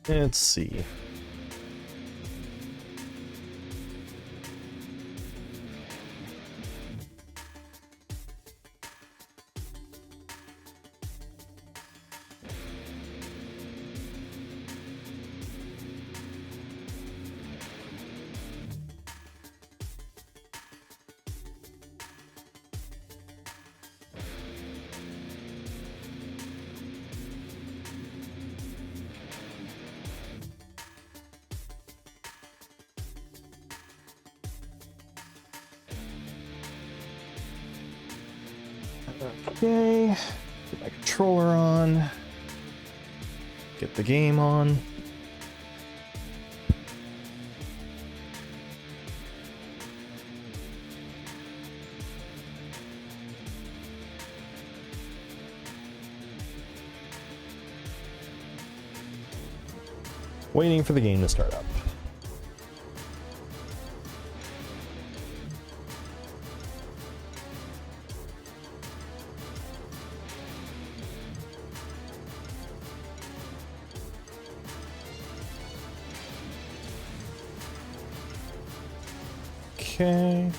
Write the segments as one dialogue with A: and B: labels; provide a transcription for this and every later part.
A: Let's see. Okay, get my controller on, get the game on. Waiting for the game to start up. Okay.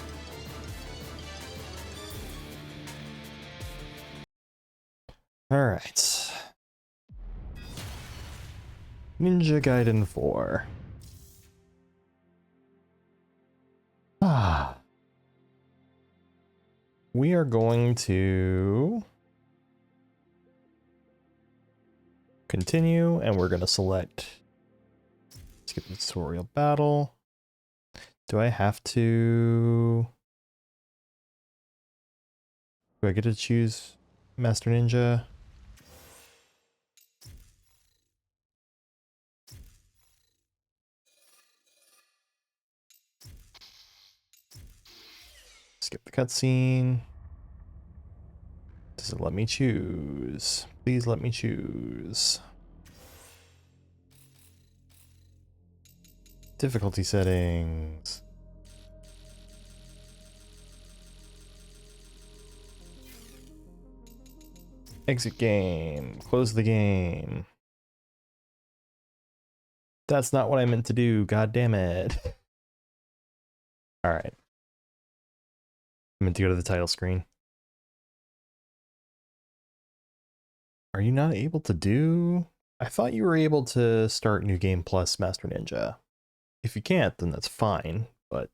A: All right. Ninja Gaiden 4. We are going to continue, and we're going to select skip the tutorial battle. Do I have to... Do I get to choose Master Ninja? Skip the cutscene. Does it let me choose? Please let me choose. Difficulty settings. Exit game. Close the game. That's not what I meant to do. God damn it. All right. I meant to go to the title screen. Are you not able to do? I thought you were able to start New Game Plus Master Ninja. If you can't, then that's fine, but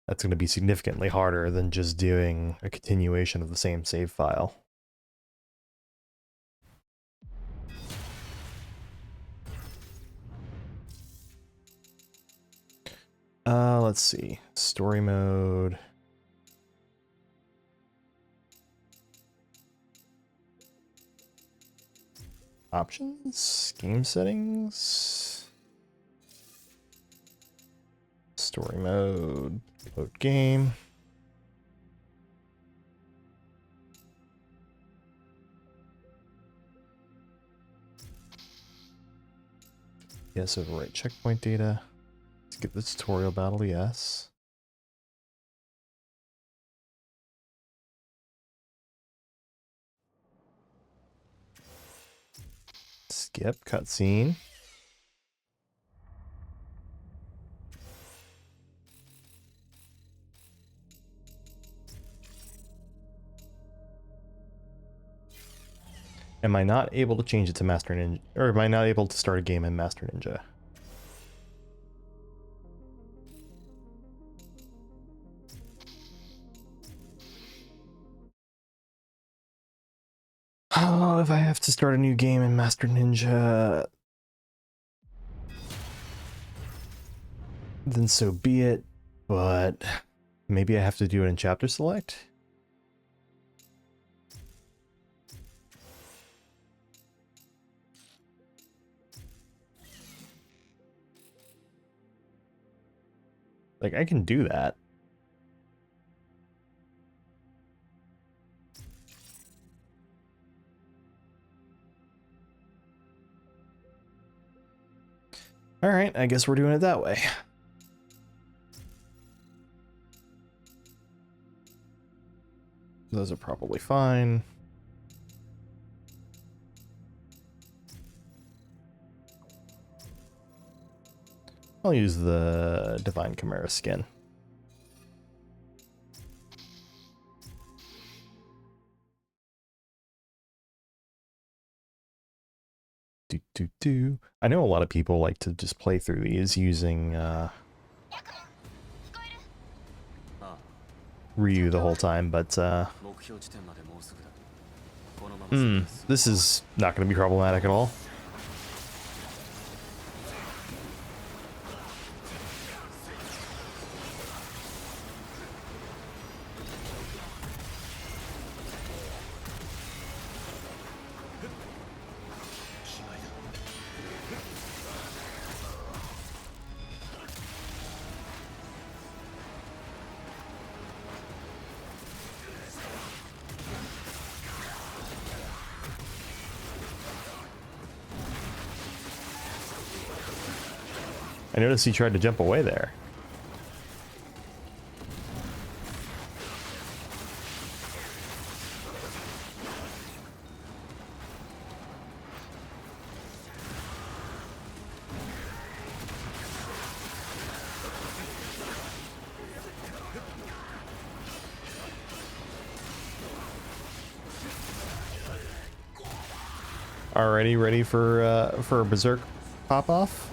A: that's going to be significantly harder than just doing a continuation of the same save file. Let's see. Story mode. Options? Game settings? Story mode. Load game. Yes, overwrite checkpoint data. Skip the tutorial battle, yes. Skip cutscene. Am I not able to change it to Master Ninja? Or am I not able to start a game in Master Ninja? Oh, if I have to start a new game in Master Ninja, then so be it. But maybe I have to do it in chapter select? Like, I can do that. Alright, I guess we're doing it that way. Those are probably fine. I'll use the Divine Chimera skin. I know a lot of people like to just play through these using Ryu the whole time, but this is not going to be problematic at all. I noticed he tried to jump away there. Already ready for a berserk pop off?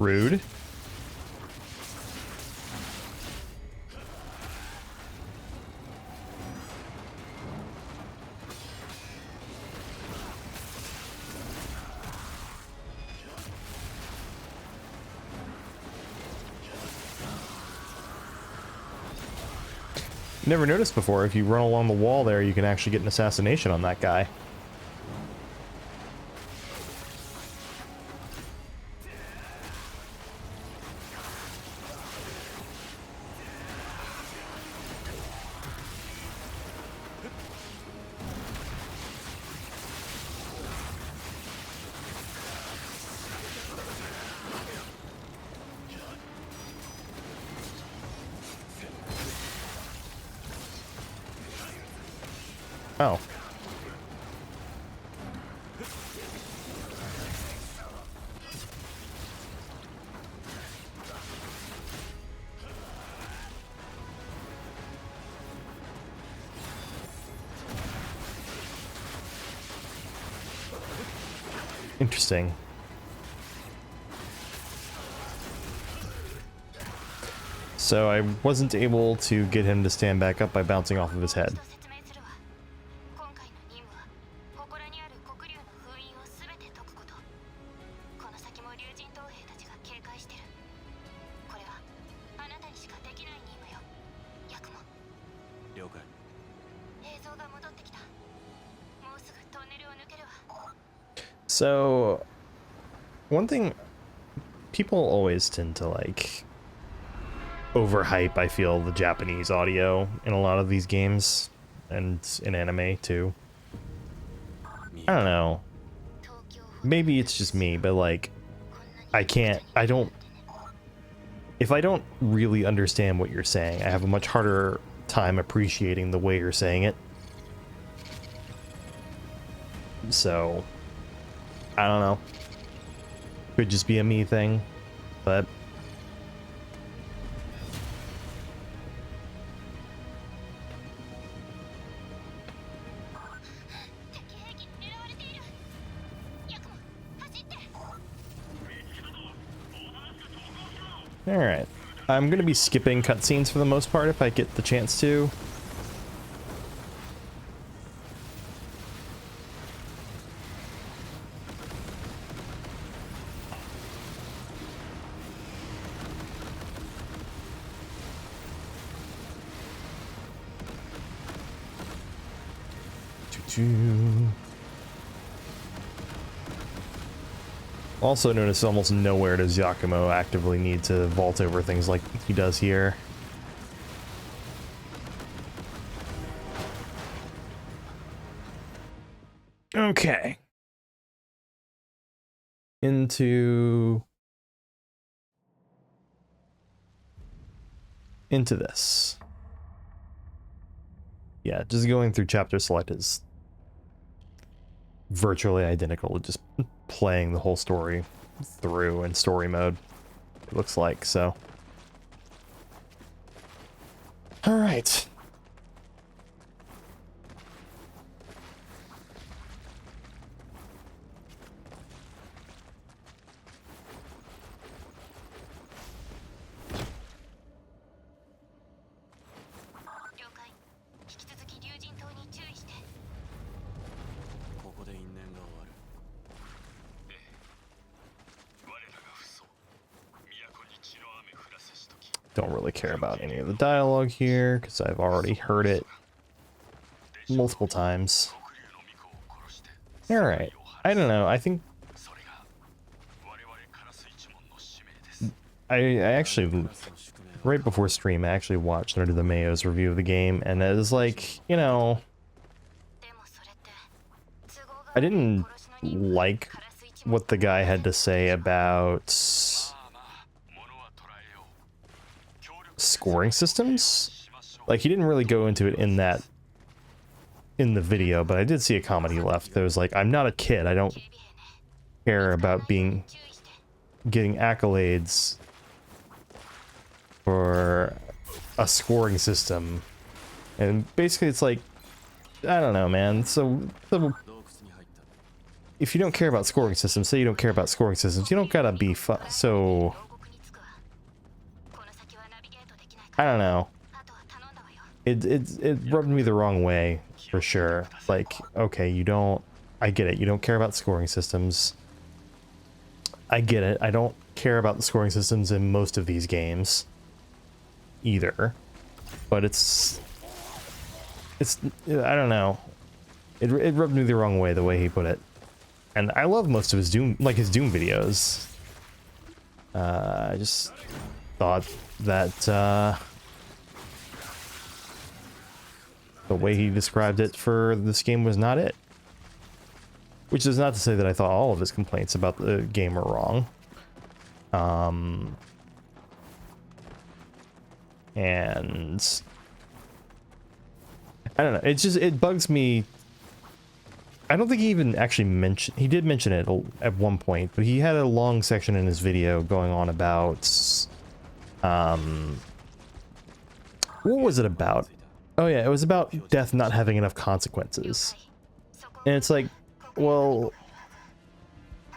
A: Rude. Never noticed before, if you run along the wall there, you can actually get an assassination on that guy. Oh. Interesting. So I wasn't able to get him to stand back up by bouncing off of his head. So, one thing, people always tend to like overhype, I feel, the Japanese audio in a lot of these games and in anime too. I don't know. Maybe it's just me, but like, if I don't really understand what you're saying, I have a much harder time appreciating the way you're saying it. So, I don't know. Could just be a me thing, but alright. I'm gonna be skipping cutscenes for the most part if I get the chance to. Also notice almost nowhere does Yakumo actively need to vault over things like he does here. Okay. Into this. Yeah, just going through chapter select is virtually identical to just playing the whole story through in story mode, it looks like, so. All right. Don't really care about any of the dialogue here because I've already heard it multiple times. All right. I don't know. I think I actually, right before stream, I actually watched Under the Mayo's review of the game, and it was like, you know, I didn't like what the guy had to say about scoring systems. Like, he didn't really go into it in the video, but I did see a comment he left that was like, I'm not a kid, I don't care about getting accolades for a scoring system. And basically it's like, I don't know, man. So if you don't care about scoring systems, say you don't care about scoring systems, you don't gotta be so, I don't know. It rubbed me the wrong way, for sure. Like, okay, I get it, you don't care about scoring systems. I get it, I don't care about the scoring systems in most of these games either. But it's I don't know. It rubbed me the wrong way, the way he put it. And I love most of his Doom, like his Doom videos. I just thought that the way he described it for this game was not it. Which is not to say that I thought all of his complaints about the game were wrong. And I don't know, it bugs me. I don't think he even actually he did mention it at one point, but he had a long section in his video going on about, what was it about? Oh yeah, it was about death not having enough consequences. And it's like, well,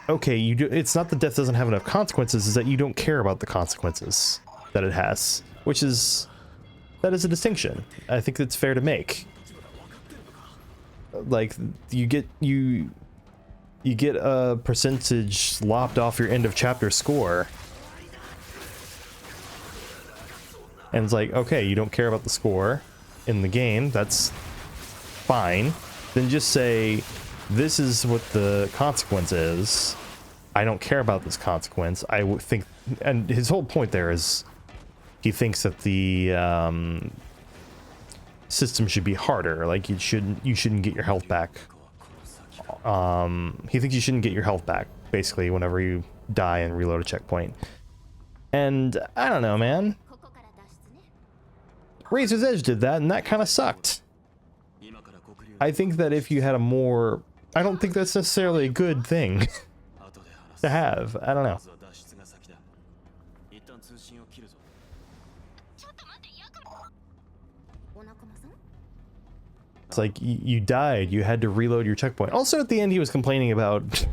A: okay, it's not that death doesn't have enough consequences, it's that you don't care about the consequences that it has, that is a distinction. I think that's fair to make. Like, you get a percentage lopped off your end of chapter score, and it's like, okay, you don't care about the score in the game, that's fine. Then just say, this is what the consequence is. I don't care about this consequence. I would think, and his whole point there is, he thinks that the system should be harder. Like, you shouldn't get your health back. He thinks you shouldn't get your health back, basically, whenever you die and reload a checkpoint. And I don't know, man. Razor's Edge did that, and that kind of sucked. I think that if you had I don't think that's necessarily a good thing to have. I don't know. It's like, you died, you had to reload your checkpoint. Also, at the end, he was complaining about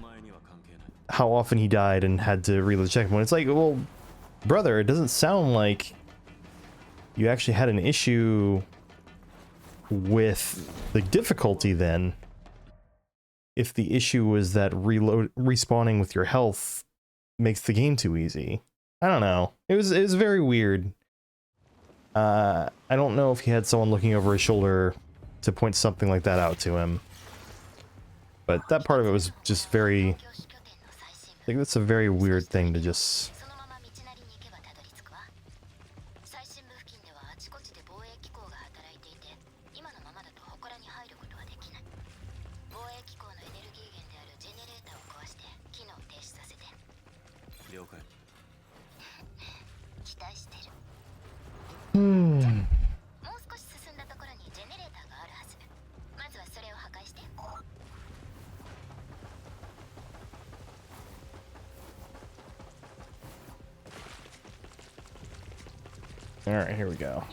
A: how often he died and had to reload the checkpoint. It's like, well, brother, it doesn't sound like you actually had an issue with the difficulty then. If the issue was that respawning with your health makes the game too easy. I don't know. It was very weird. I don't know if he had someone looking over his shoulder to point something like that out to him. But that part of it was just very... I think that's a very weird thing to just... Alright, here we go.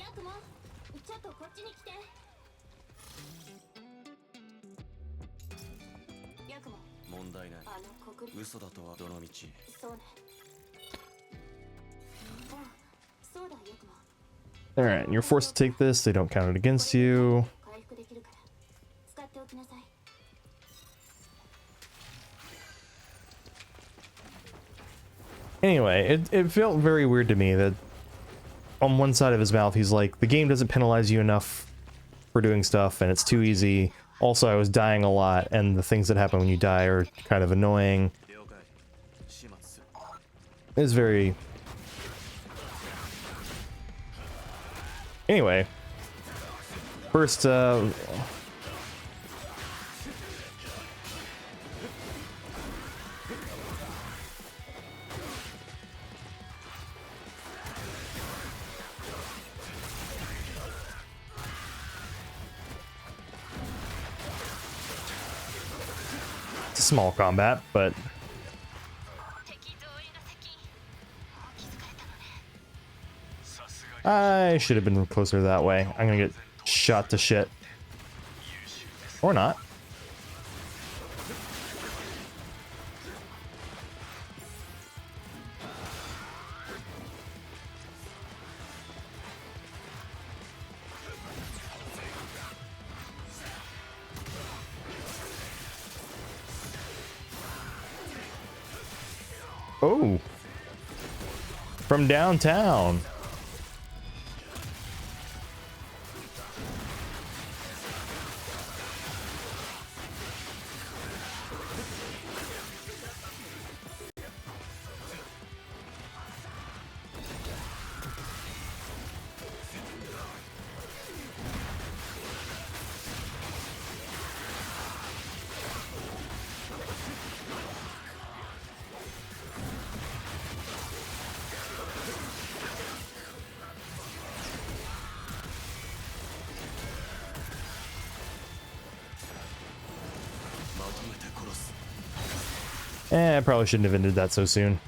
A: Alright, you're forced to take this. They don't count it against you. Anyway, it felt very weird to me that on one side of his mouth he's like, the game doesn't penalize you enough for doing stuff and it's too easy. Also, I was dying a lot and the things that happen when you die are kind of annoying. It's very... Anyway. First, it's a small combat, but... I should have been closer that way. I'm gonna get shot to shit. Or not. Oh. From downtown. I probably shouldn't have ended that so soon.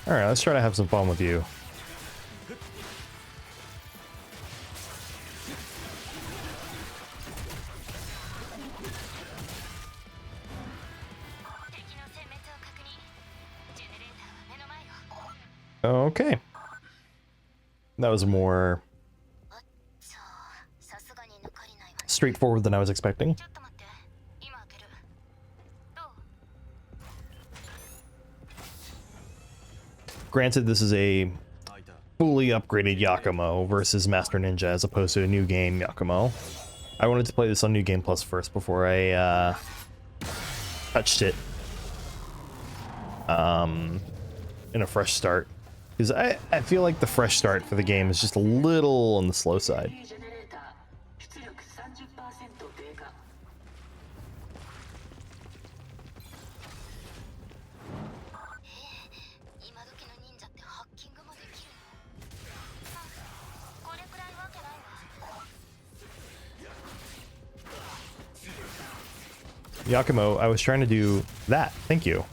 A: Alright, let's try to have some fun with you. Okay. That was more straightforward than I was expecting. Granted, this is a fully upgraded Yakumo versus Master Ninja as opposed to a new game Yakumo. I wanted to play this on New Game Plus first before I touched it in a fresh start. Because I feel like the fresh start for the game is just a little on the slow side. Yakumo, I was trying to do that. Thank you.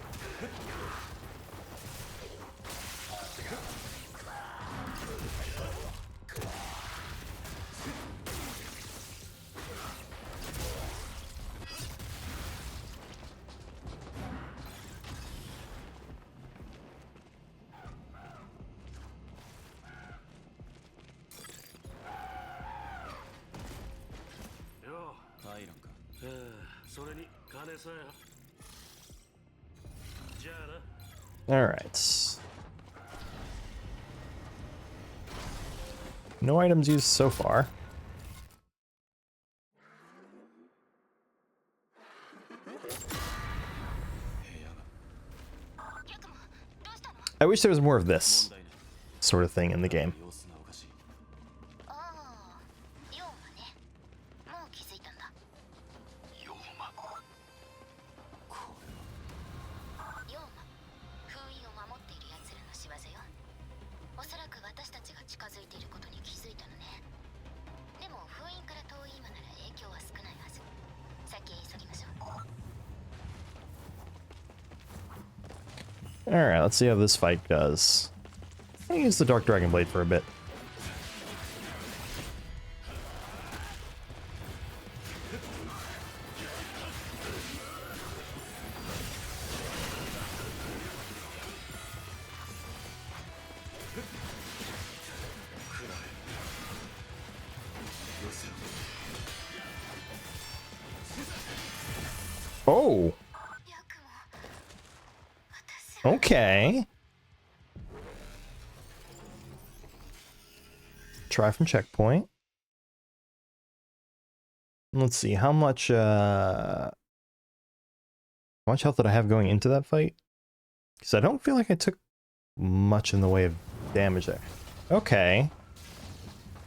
A: Alright. No items used so far. I wish there was more of this sort of thing in the game. Alright, let's see how this fight does. I'll use the Dark Dragon Blade for a bit. Oh! Okay. Try from checkpoint. Let's see, how much health did I have going into that fight? Because I don't feel like I took much in the way of damage there. Okay.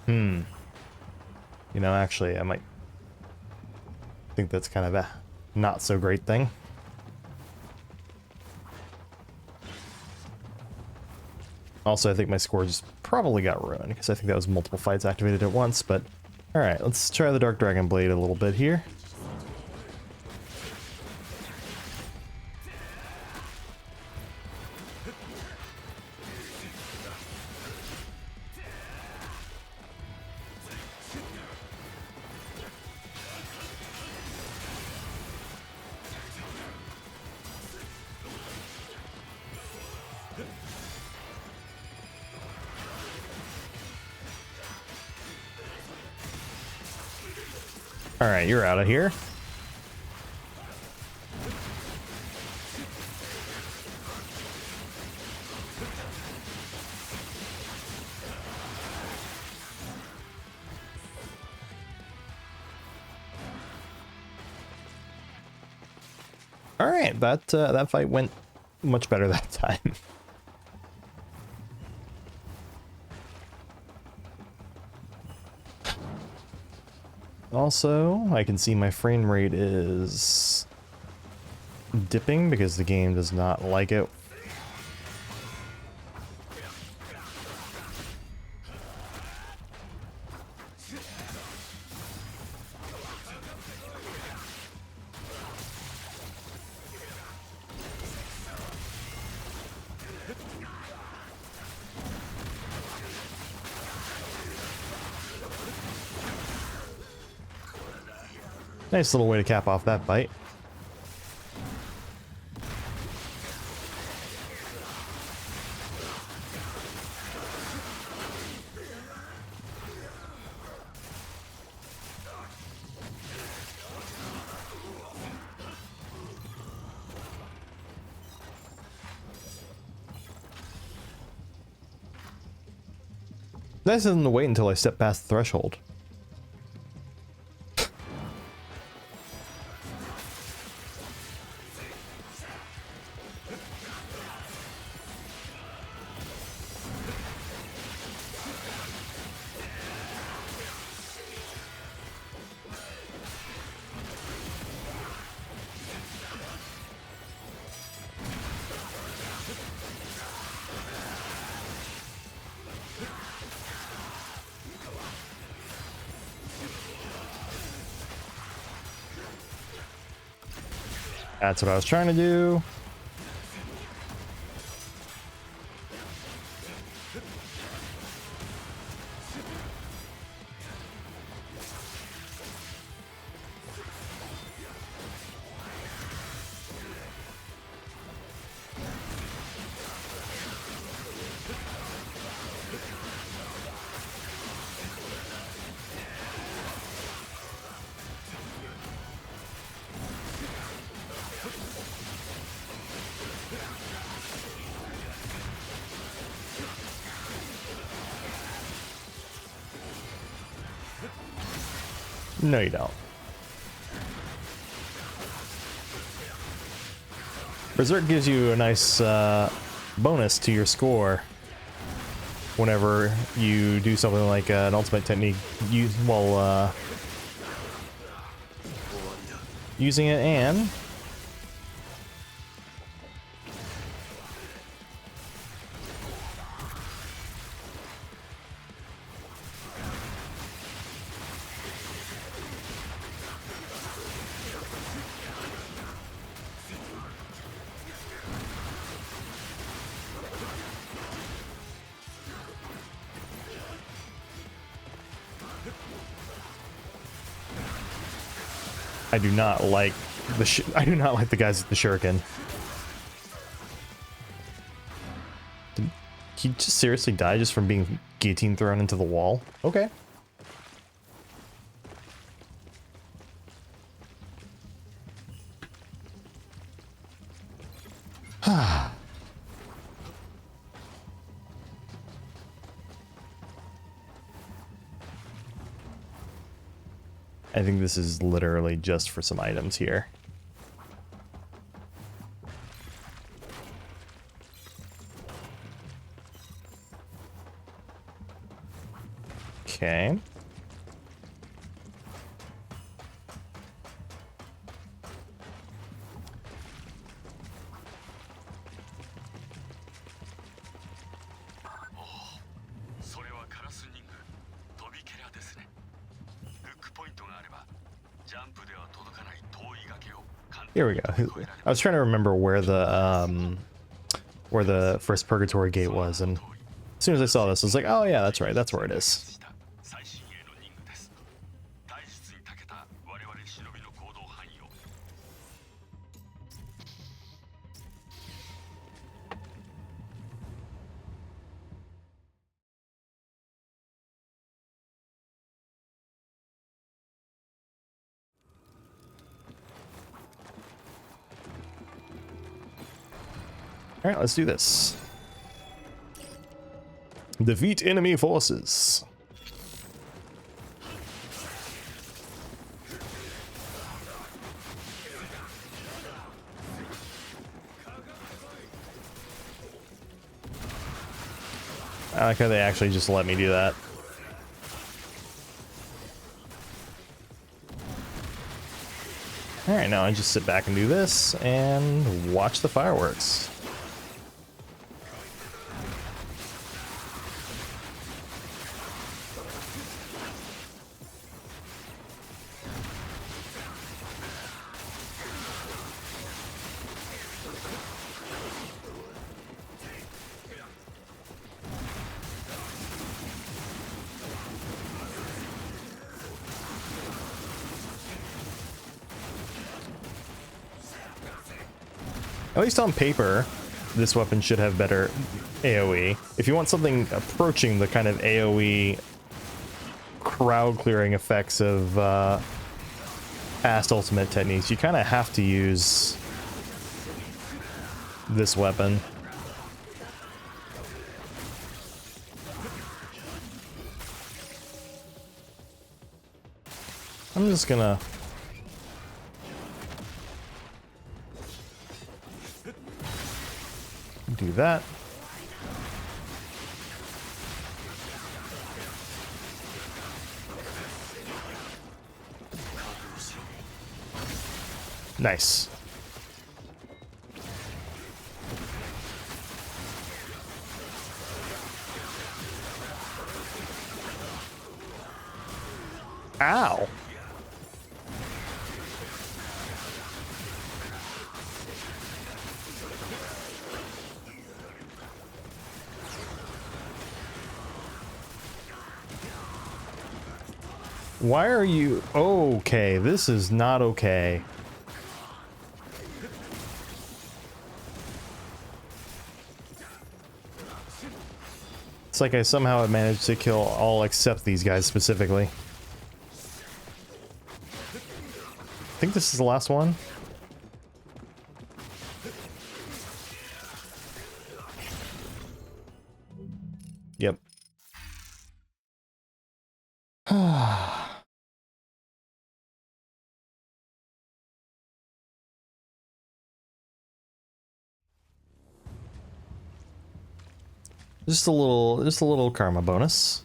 A: You know, actually, I might think that's kind of a not so great thing. Also, I think my score just probably got ruined, because I think that was multiple fights activated at once, but... Alright, let's try the Dark Dragon Blade a little bit here. Alright, you're out of here. Alright, that fight went much better that time. Also, I can see my frame rate is dipping because the game does not like it. Nice little way to cap off that fight. Nice of them to wait until I step past the threshold. That's what I was trying to do. No, you don't. Berserk gives you a nice bonus to your score whenever you do something like an ultimate technique while using it, and I do not like the guys with the shuriken. Did he just seriously die just from being guillotine thrown into the wall? Okay. I think this is literally just for some items here. Okay. Here we go. I was trying to remember where the first purgatory gate was, and as soon as I saw this, I was like, oh yeah, that's right, that's where it is. All right, let's do this. Defeat enemy forces. I like how they actually just let me do that. All right, now I just sit back and do this and watch the fireworks. At least on paper, this weapon should have better AoE. If you want something approaching the kind of AoE crowd clearing effects of past ultimate techniques, you kind of have to use this weapon. I'm just gonna... do that. Nice. Ow. Why are you... Okay, this is not okay. It's like I somehow have managed to kill all except these guys specifically. I think this is the last one. Yep. Just a little karma bonus.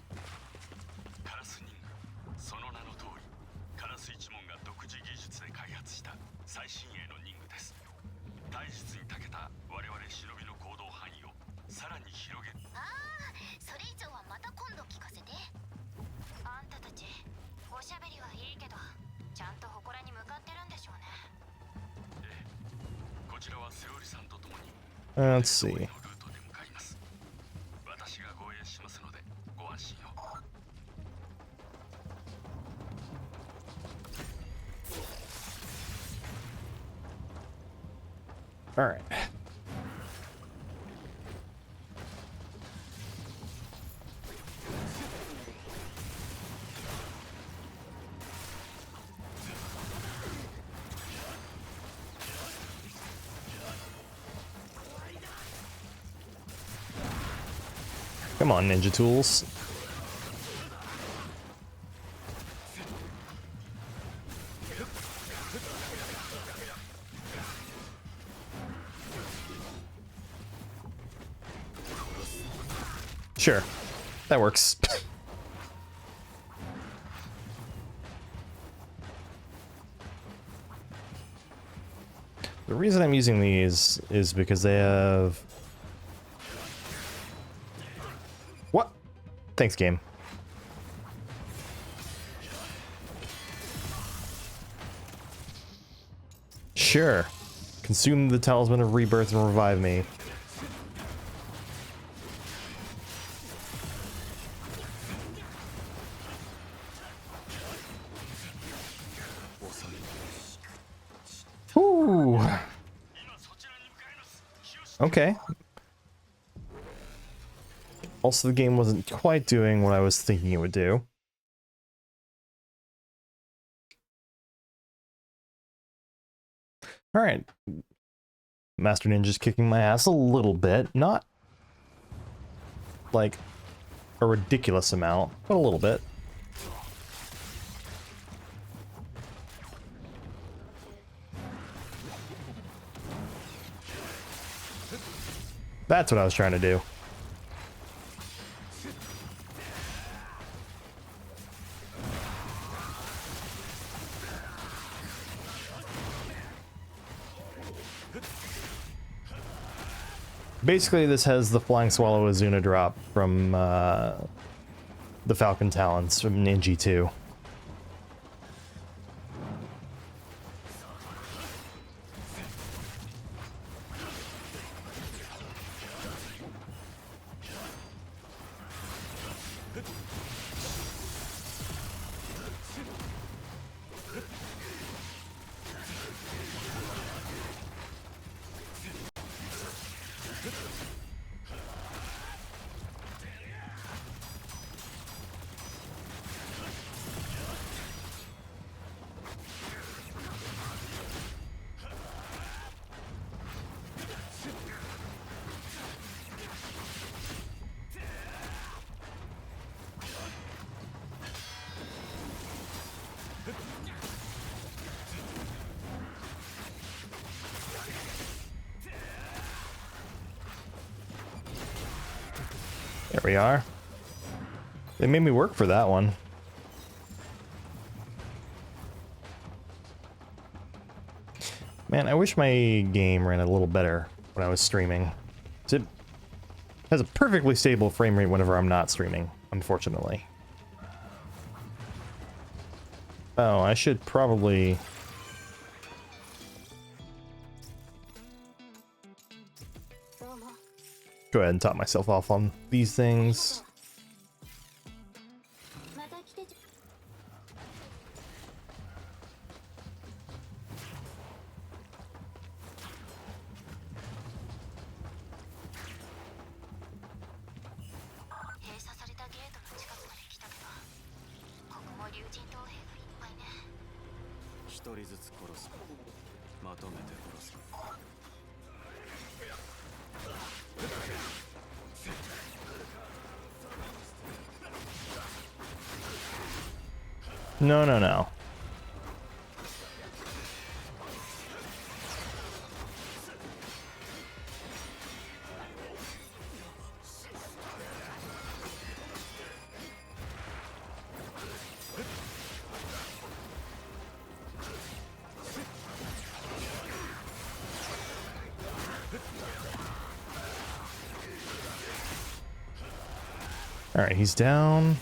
A: Let's see. All right. Come on, ninja tools. Sure, that works. The reason I'm using these is because they have... What? Thanks, game. Sure. Consume the Talisman of Rebirth and revive me. Ooh. Okay. Also, the game wasn't quite doing what I was thinking it would do. Alright. Master Ninja's kicking my ass a little bit. Not like a ridiculous amount, but a little bit. That's what I was trying to do. Basically, this has the Flying Swallow Azuna drop from the Falcon Talons from Ninja 2. There we are. They made me work for that one. Man, I wish my game ran a little better when I was streaming. It has a perfectly stable frame rate whenever I'm not streaming, unfortunately. Oh, I should probably... go ahead and top myself off on these things. No, no, no. All right, he's down.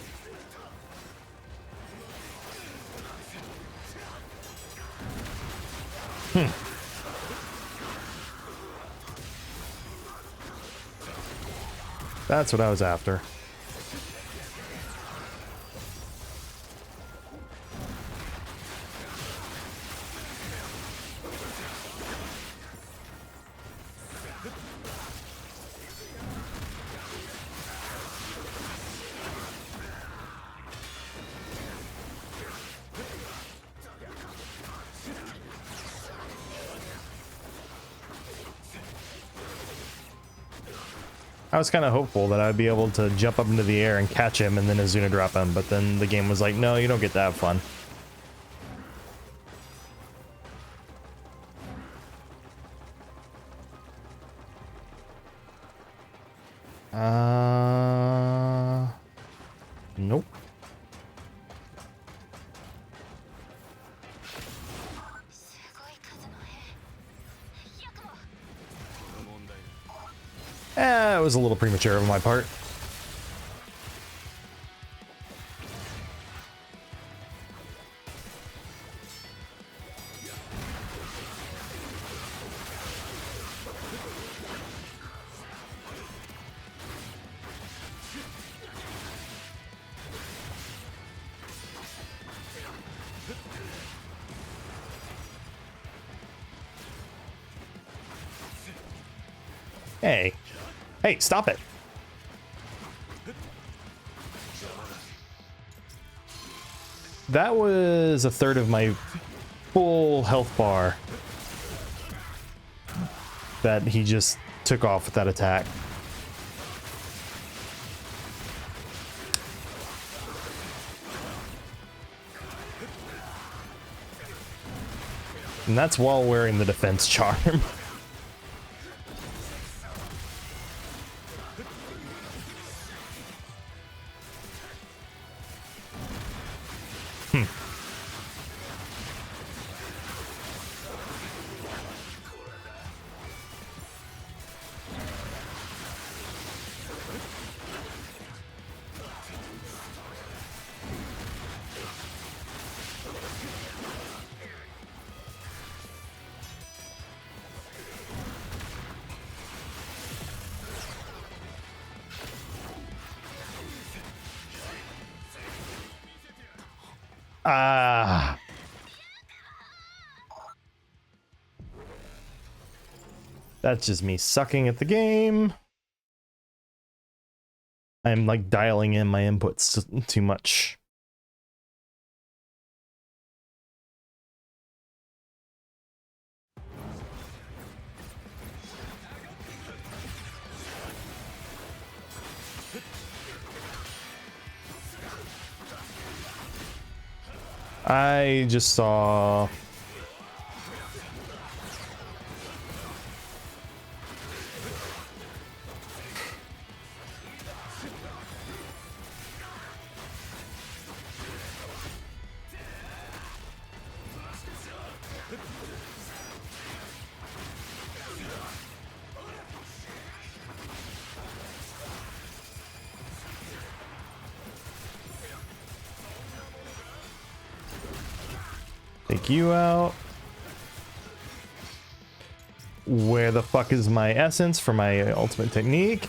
A: That's what I was after. I was kind of hopeful that I'd be able to jump up into the air and catch him and then Azuna drop him, but then the game was like, no, you don't get to have fun. Nope. It was a little premature on my part. Hey. Hey, stop it. That was a third of my full health bar that he just took off with that attack. And that's while wearing the defense charm. That's just me sucking at the game. I'm like dialing in my inputs too much. I just saw take you out. Where the fuck is my essence for my ultimate technique?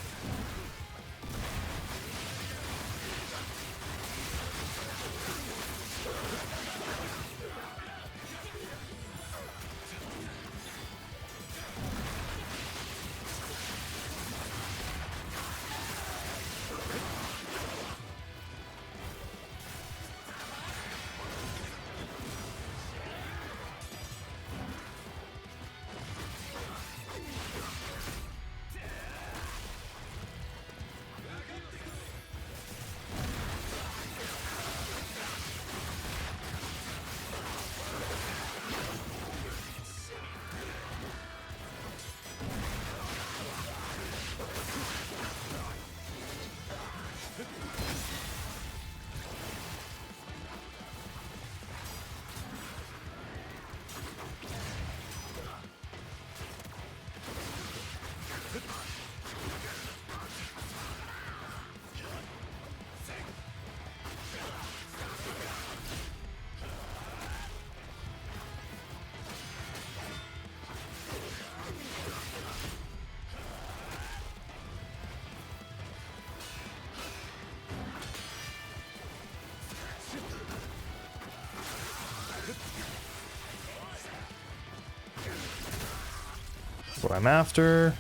A: what I'm after.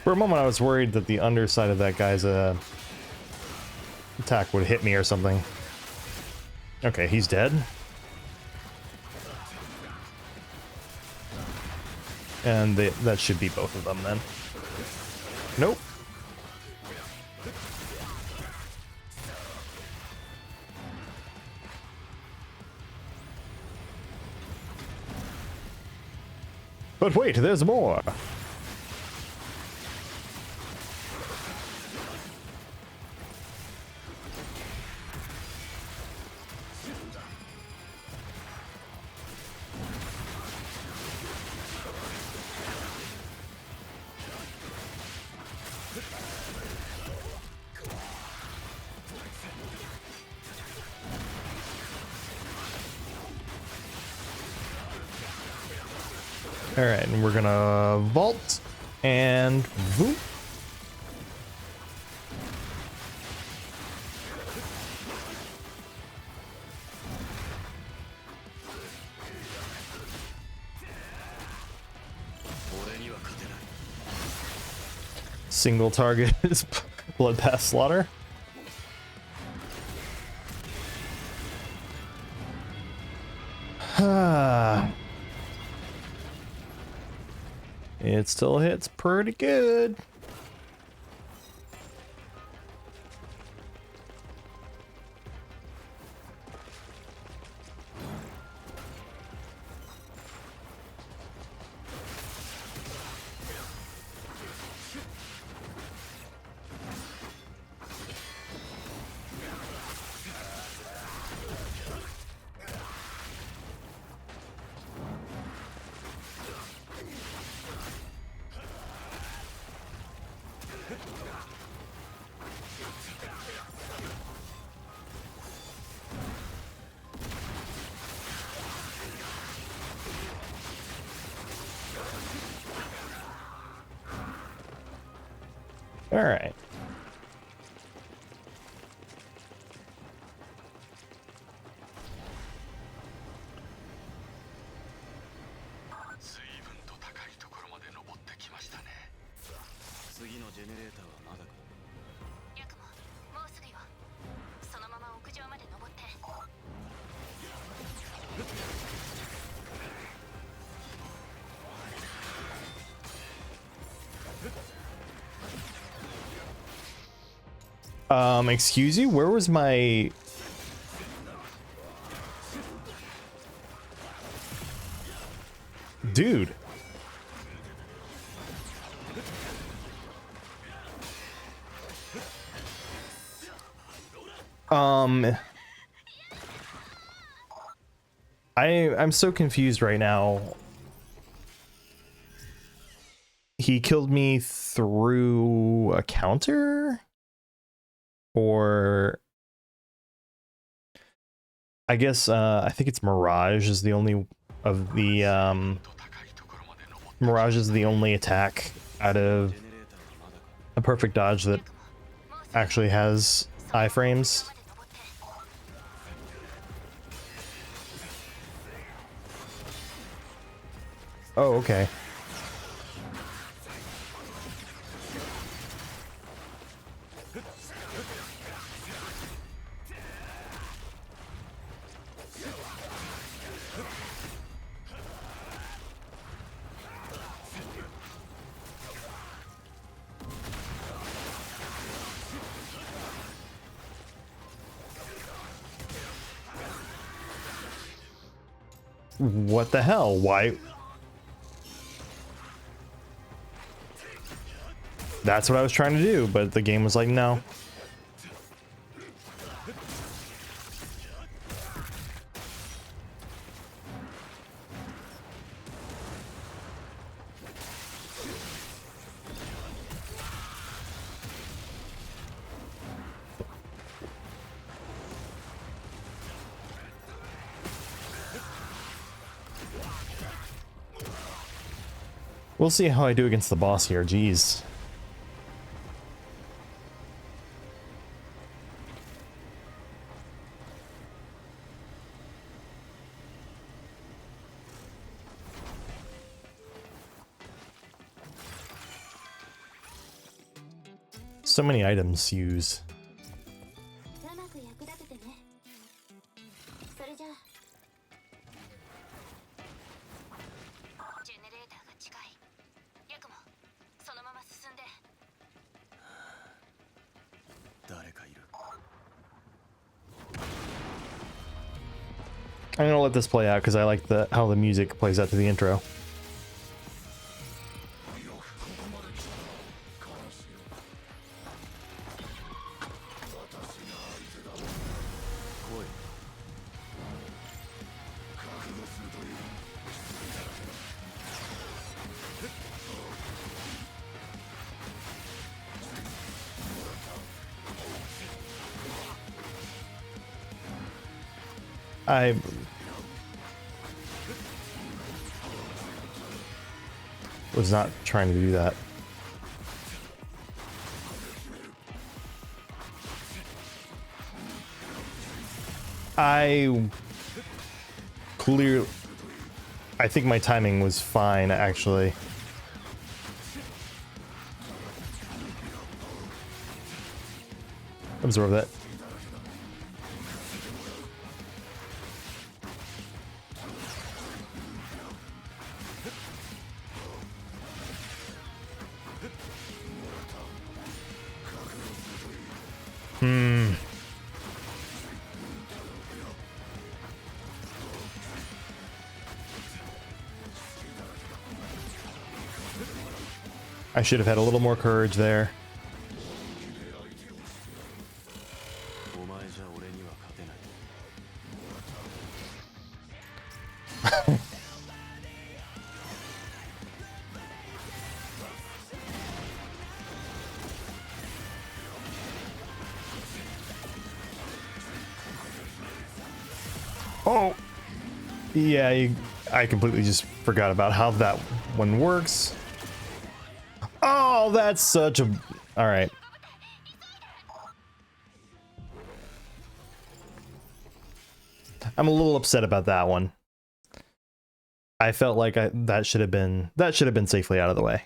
A: For a moment I was worried that the underside of that guy's attack would hit me or something. Okay, he's dead. And that should be both of them then. Nope. But wait, there's more. All right, and we're gonna vault and voop. Single target is bloodbath slaughter. It still hits pretty good. All right. Excuse you? Where was my... Dude. I'm so confused right now. He killed me through a counter? Or I guess I think it's Mirage is the only of the Mirage is the only attack out of a perfect dodge that actually has iframes. Oh, okay. What the hell? Why? That's what I was trying to do, but the game was like, no. We'll see how I do against the boss here. Jeez. So many items use. I'm gonna let this play out because I like how the music plays out to the intro. I was not trying to do that. I think my timing was fine, actually. Absorb that. I should have had a little more courage there. Oh! Yeah, I completely just forgot about how that one works. Oh, that's such a... Alright. I'm a little upset about that one. I felt like that should have been safely out of the way.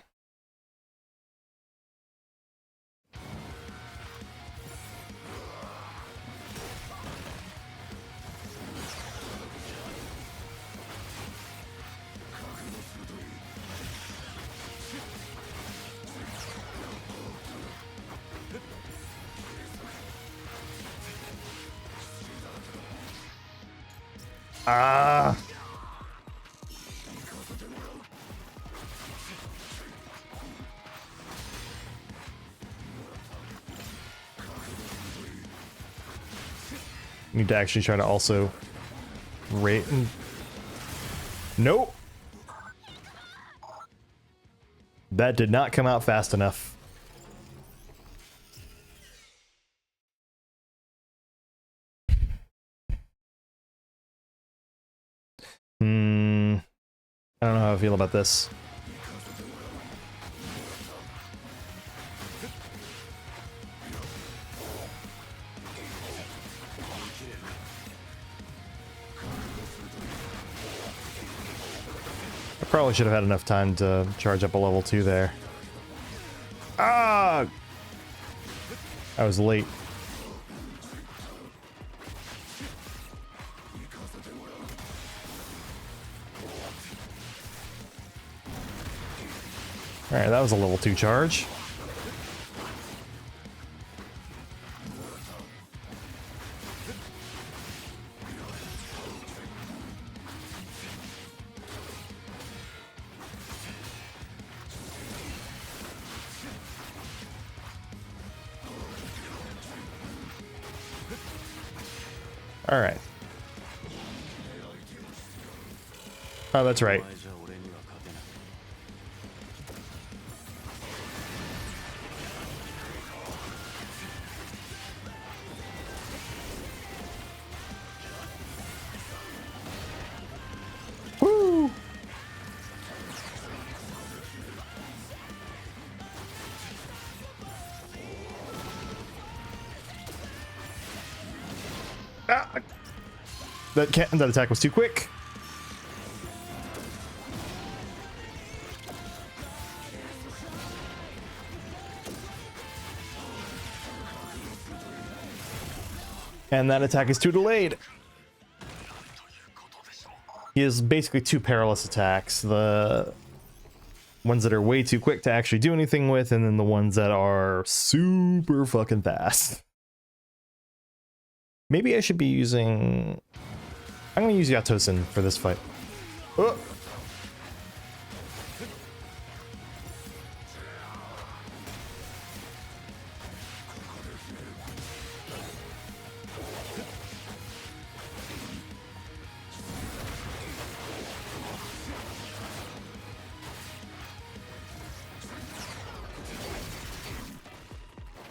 A: Ah. Need to actually try to also rate. Nope. That did not come out fast enough. I don't know how I feel about this. I probably should have had enough time to charge up a level 2 there. Ah! I was late. Alright, that was a level 2 charge. Alright. Oh, that's right. Ah! That attack was too quick. And that attack is too delayed. He has basically two perilous attacks. The ones that are way too quick to actually do anything with, and then the ones that are super fucking fast. Maybe I should be using... I'm going to use Yatosen for this fight. Oh.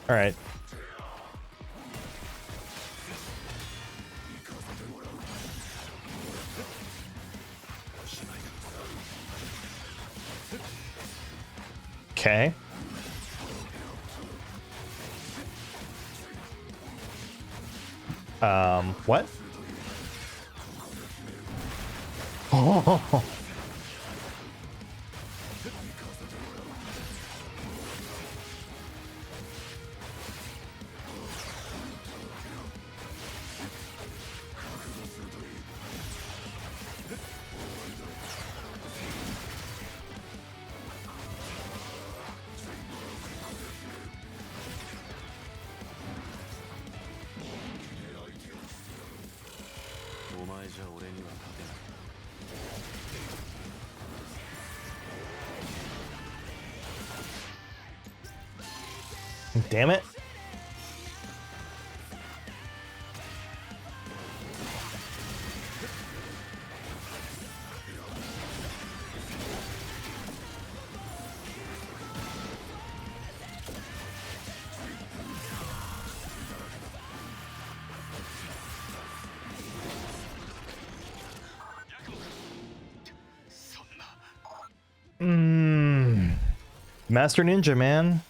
A: All right. Okay. What? Oh. Damn it. Master Ninja, man.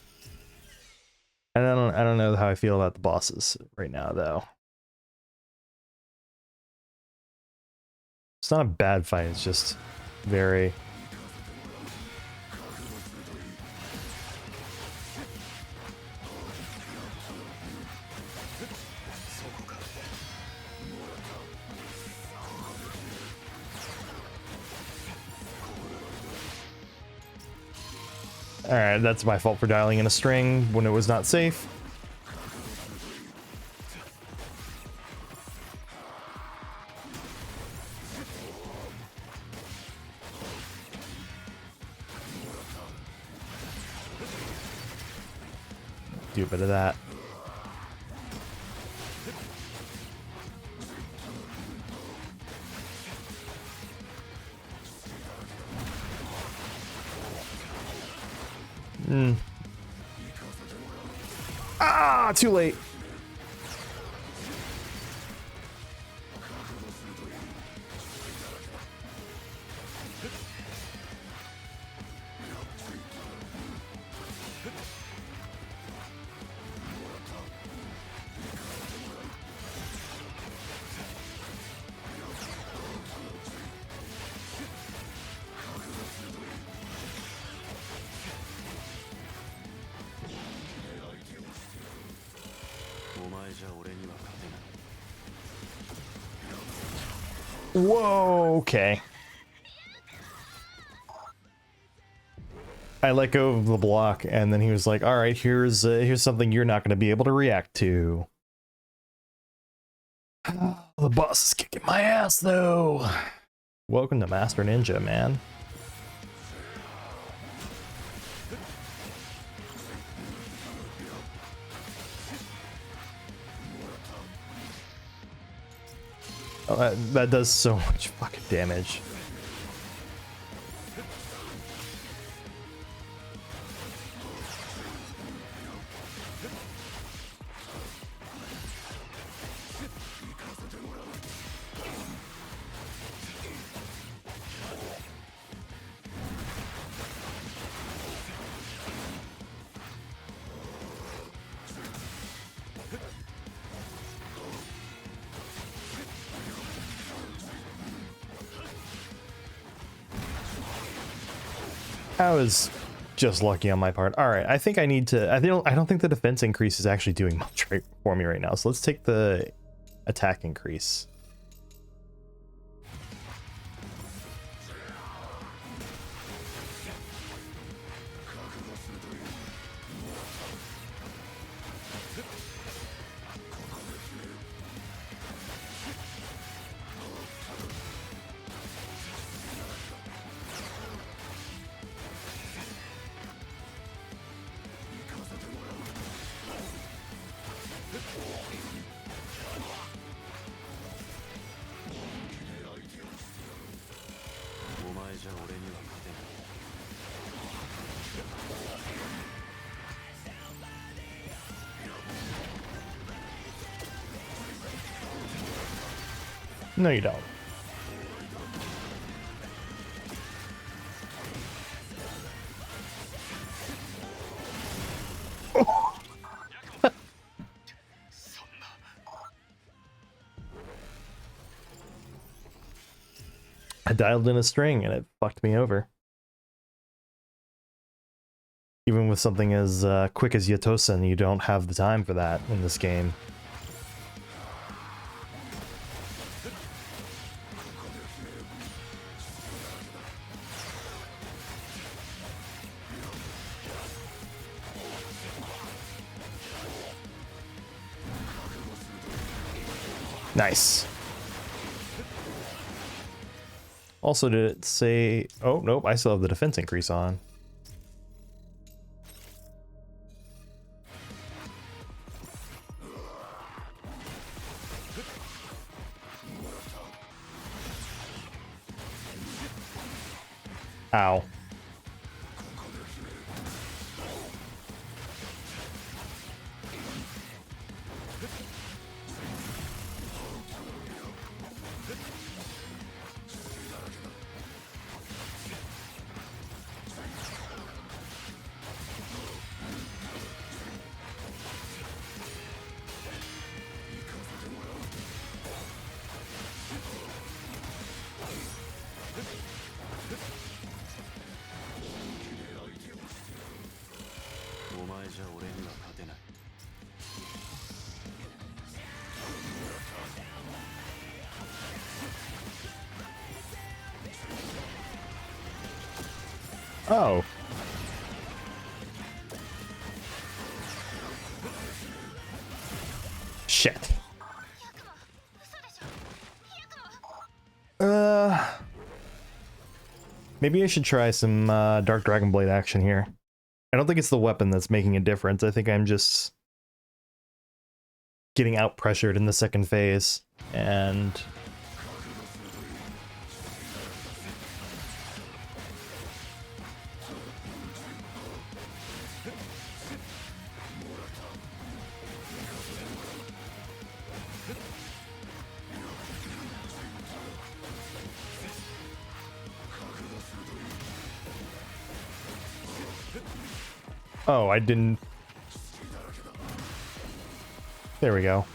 A: I don't know how I feel about the bosses right now, though. It's not a bad fight, it's just very... Alright, that's my fault for dialing in a string when it was not safe. Do a bit of that. Ah, too late. Whoa, okay. I let go of the block, and then he was like, all right, here's something you're not going to be able to react to. The boss is kicking my ass, though. Welcome to Master Ninja, man. Oh, that does so much fucking damage. I was just lucky on my part. All right, I think I need to. I don't think the defense increase is actually doing much right for me right now. So let's take the attack increase. No, you don't. I dialed in a string and it fucked me over. Even with something as quick as Yatosen, you don't have the time for that in this game. Nice. Also, did it say... Oh, nope, I still have the defense increase on. Ow. Oh. Shit. Maybe I should try some Dark Dragon Blade action here. I don't think it's the weapon that's making a difference. I think I'm just getting out pressured in the second phase, and oh, I didn't. There we go.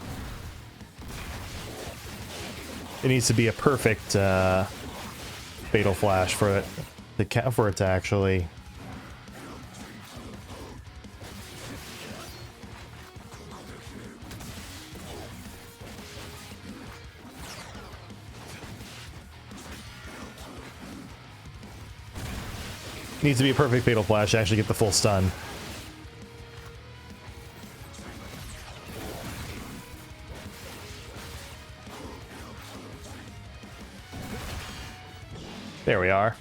A: It needs to be a perfect fatal flash for it to actually. Needs to be a perfect fatal flash to actually get the full stun. There we are.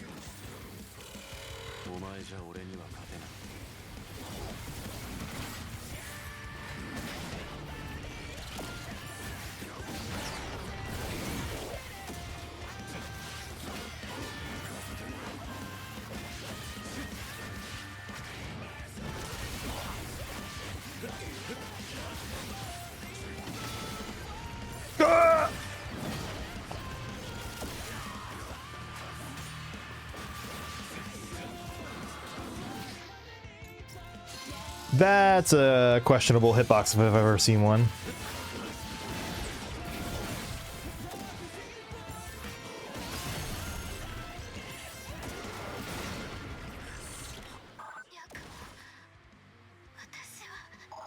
A: That's a questionable hitbox if I've ever seen one.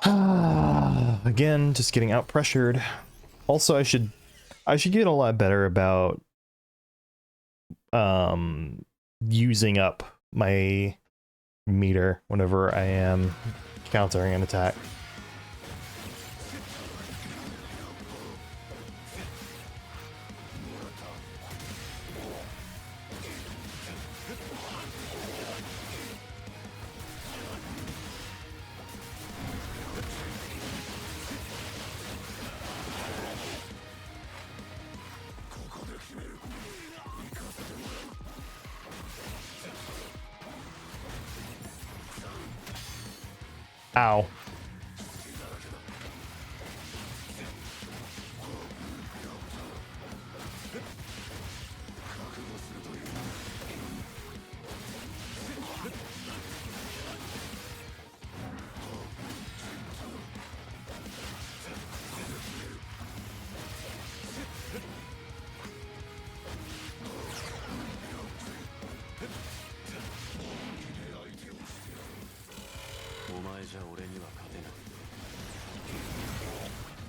A: Again, just getting out pressured. Also, I should get a lot better about using up my meter whenever I am countering an attack. Ow.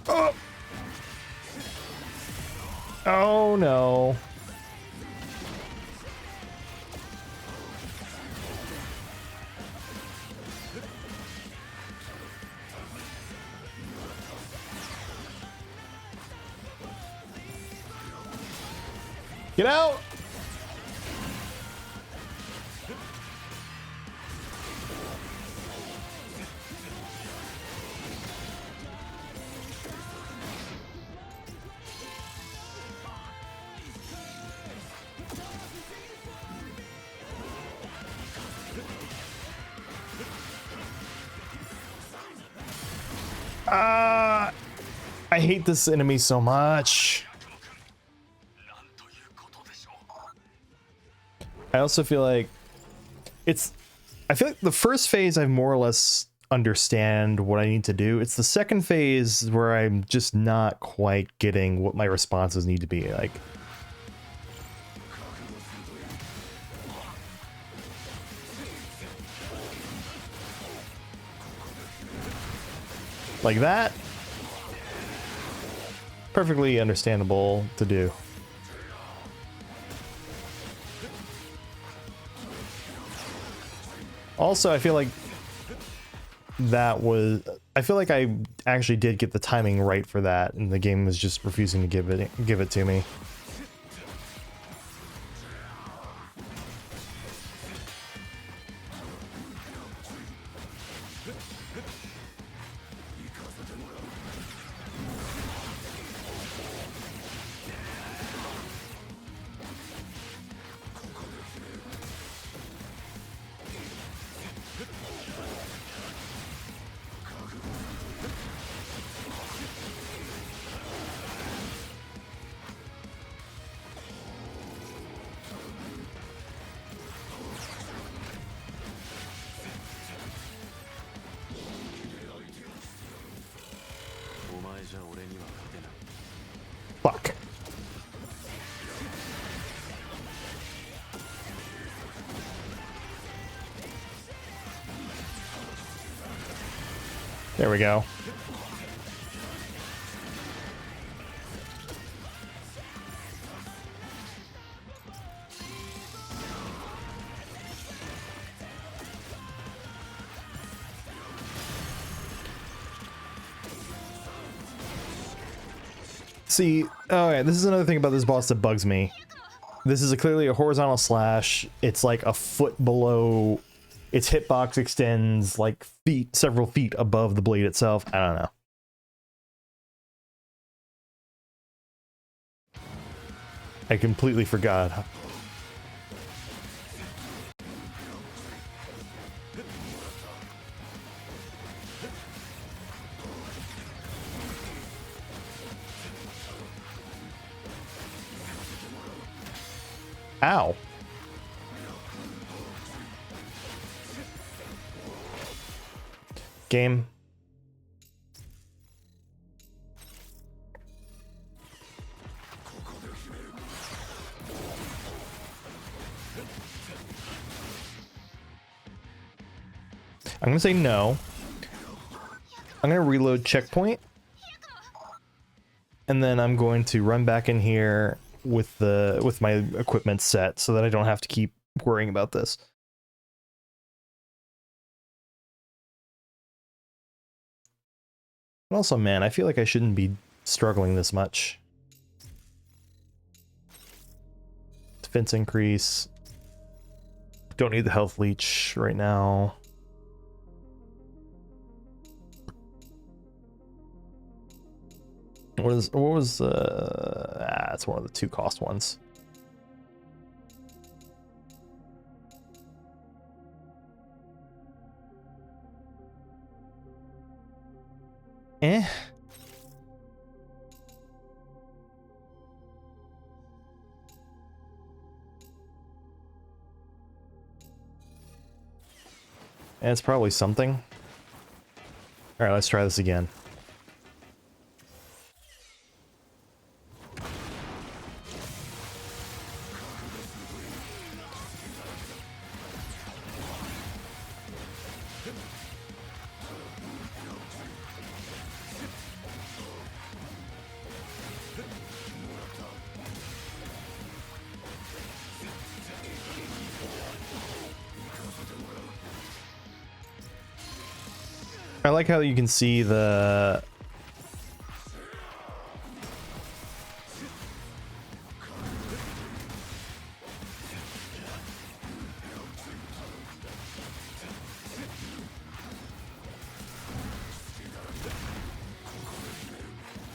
A: Oh. Oh no. Get out! I hate this enemy so much. I also feel like I feel like the first phase I more or less understand what I need to do. It's the second phase where I'm just not quite getting what my responses need to be like. Like that. Perfectly understandable to do. Also, I feel like I feel like I actually did get the timing right for that, and the game was just refusing to give it to me. Fuck. There we go. See, oh yeah, this is another thing about this boss that bugs me. This is clearly a horizontal slash. It's like a foot below. Its hitbox extends like several feet above the blade itself. I don't know. I completely forgot. Ow. Game. I'm gonna say no. I'm gonna reload checkpoint, and then I'm going to run back in here with my equipment set so that I don't have to keep worrying about this. And also, man, I feel like I shouldn't be struggling this much. Defense increase. Don't need the health leech right now. What was it's one of the 2 cost ones. Eh. And it's probably something. All right, let's try this again. I like how you can see the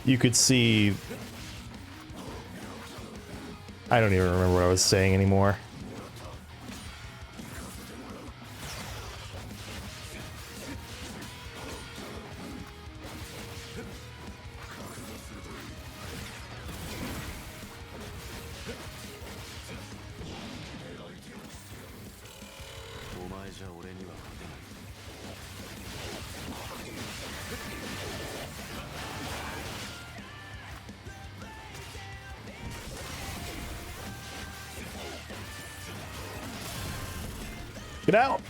A: you could see I don't even remember what I was saying anymore. Get out!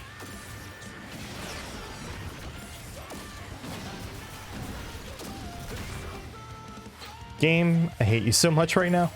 A: Game, I hate you so much right now.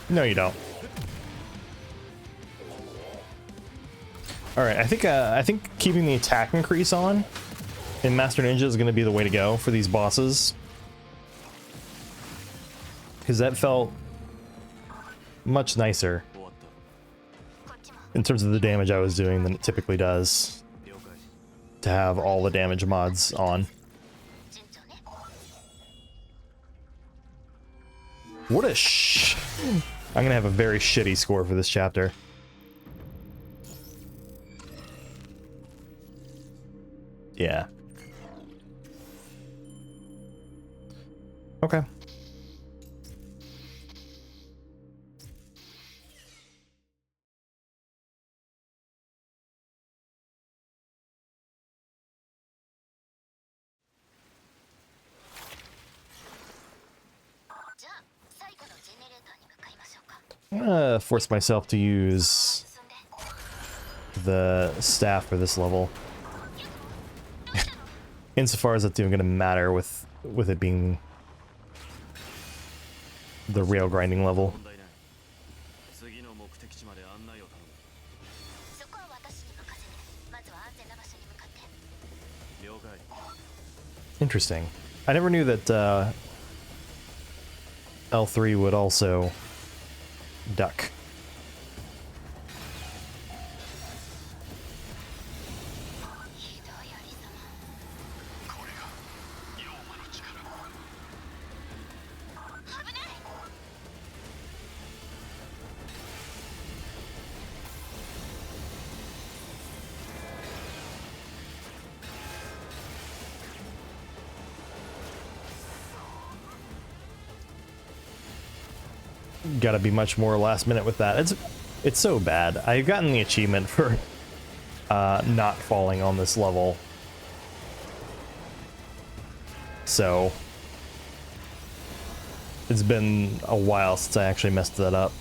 A: No, you don't. All right, I think keeping the attack increase on in Master Ninja is going to be the way to go for these bosses, because that felt much nicer in terms of the damage I was doing than it typically does to have all the damage mods on. What a I'm gonna have a very shitty score for this chapter. Yeah. Okay. I'm gonna force myself to use the staff for this level. Insofar as it's even gonna matter with it being the rail grinding level. Interesting. I never knew that L3 would also duck. gotta be much more last minute with that. It's so bad. I've gotten the achievement for not falling on this level. So it's been a while since I actually messed that up.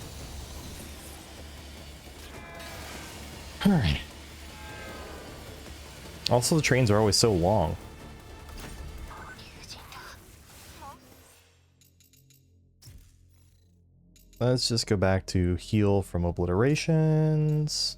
A: Alright. Also, the trains are always so long. Let's just go back to heal from obliterations.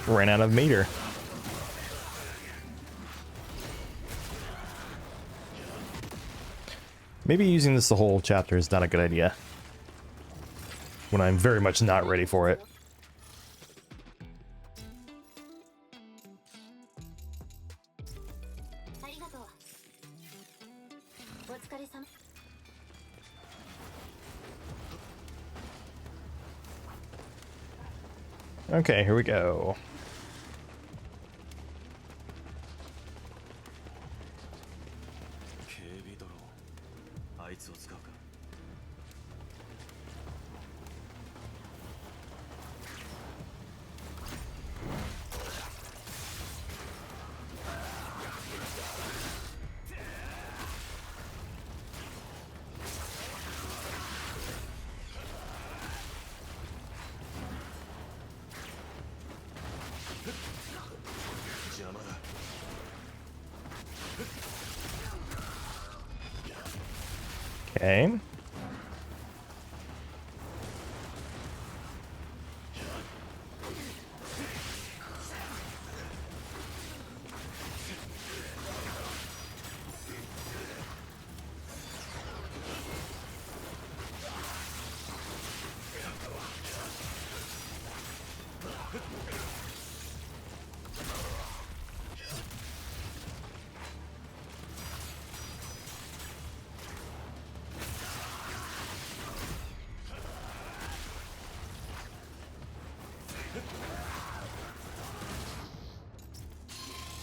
A: Ran out of meter. Maybe using this the whole chapter is not a good idea when I'm very much not ready for it. Okay, here we go. Okay.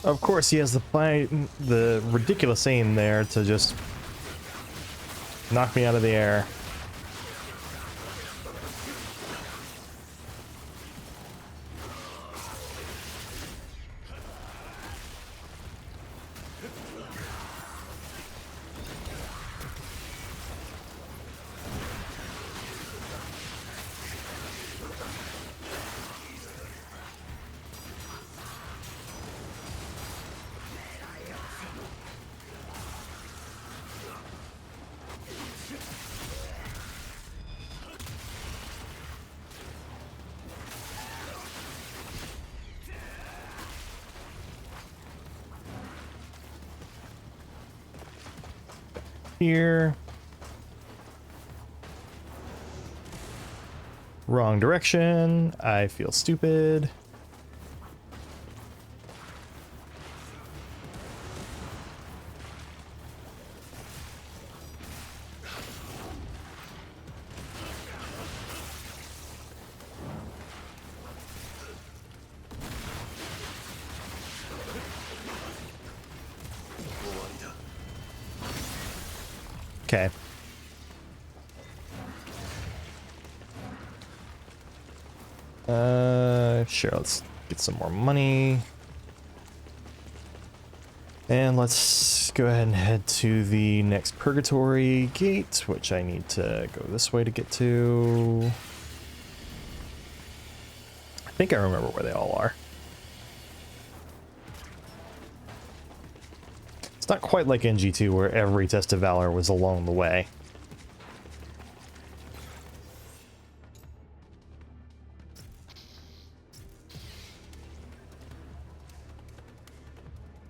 A: Of course, he has the ridiculous aim there to just knock me out of the air. Here. Wrong direction. I feel stupid. Okay. Sure, let's get some more money. And let's go ahead and head to the next purgatory gate, which I need to go this way to get to. I think I remember where they all are. It's not quite like NG2 where every test of valor was along the way.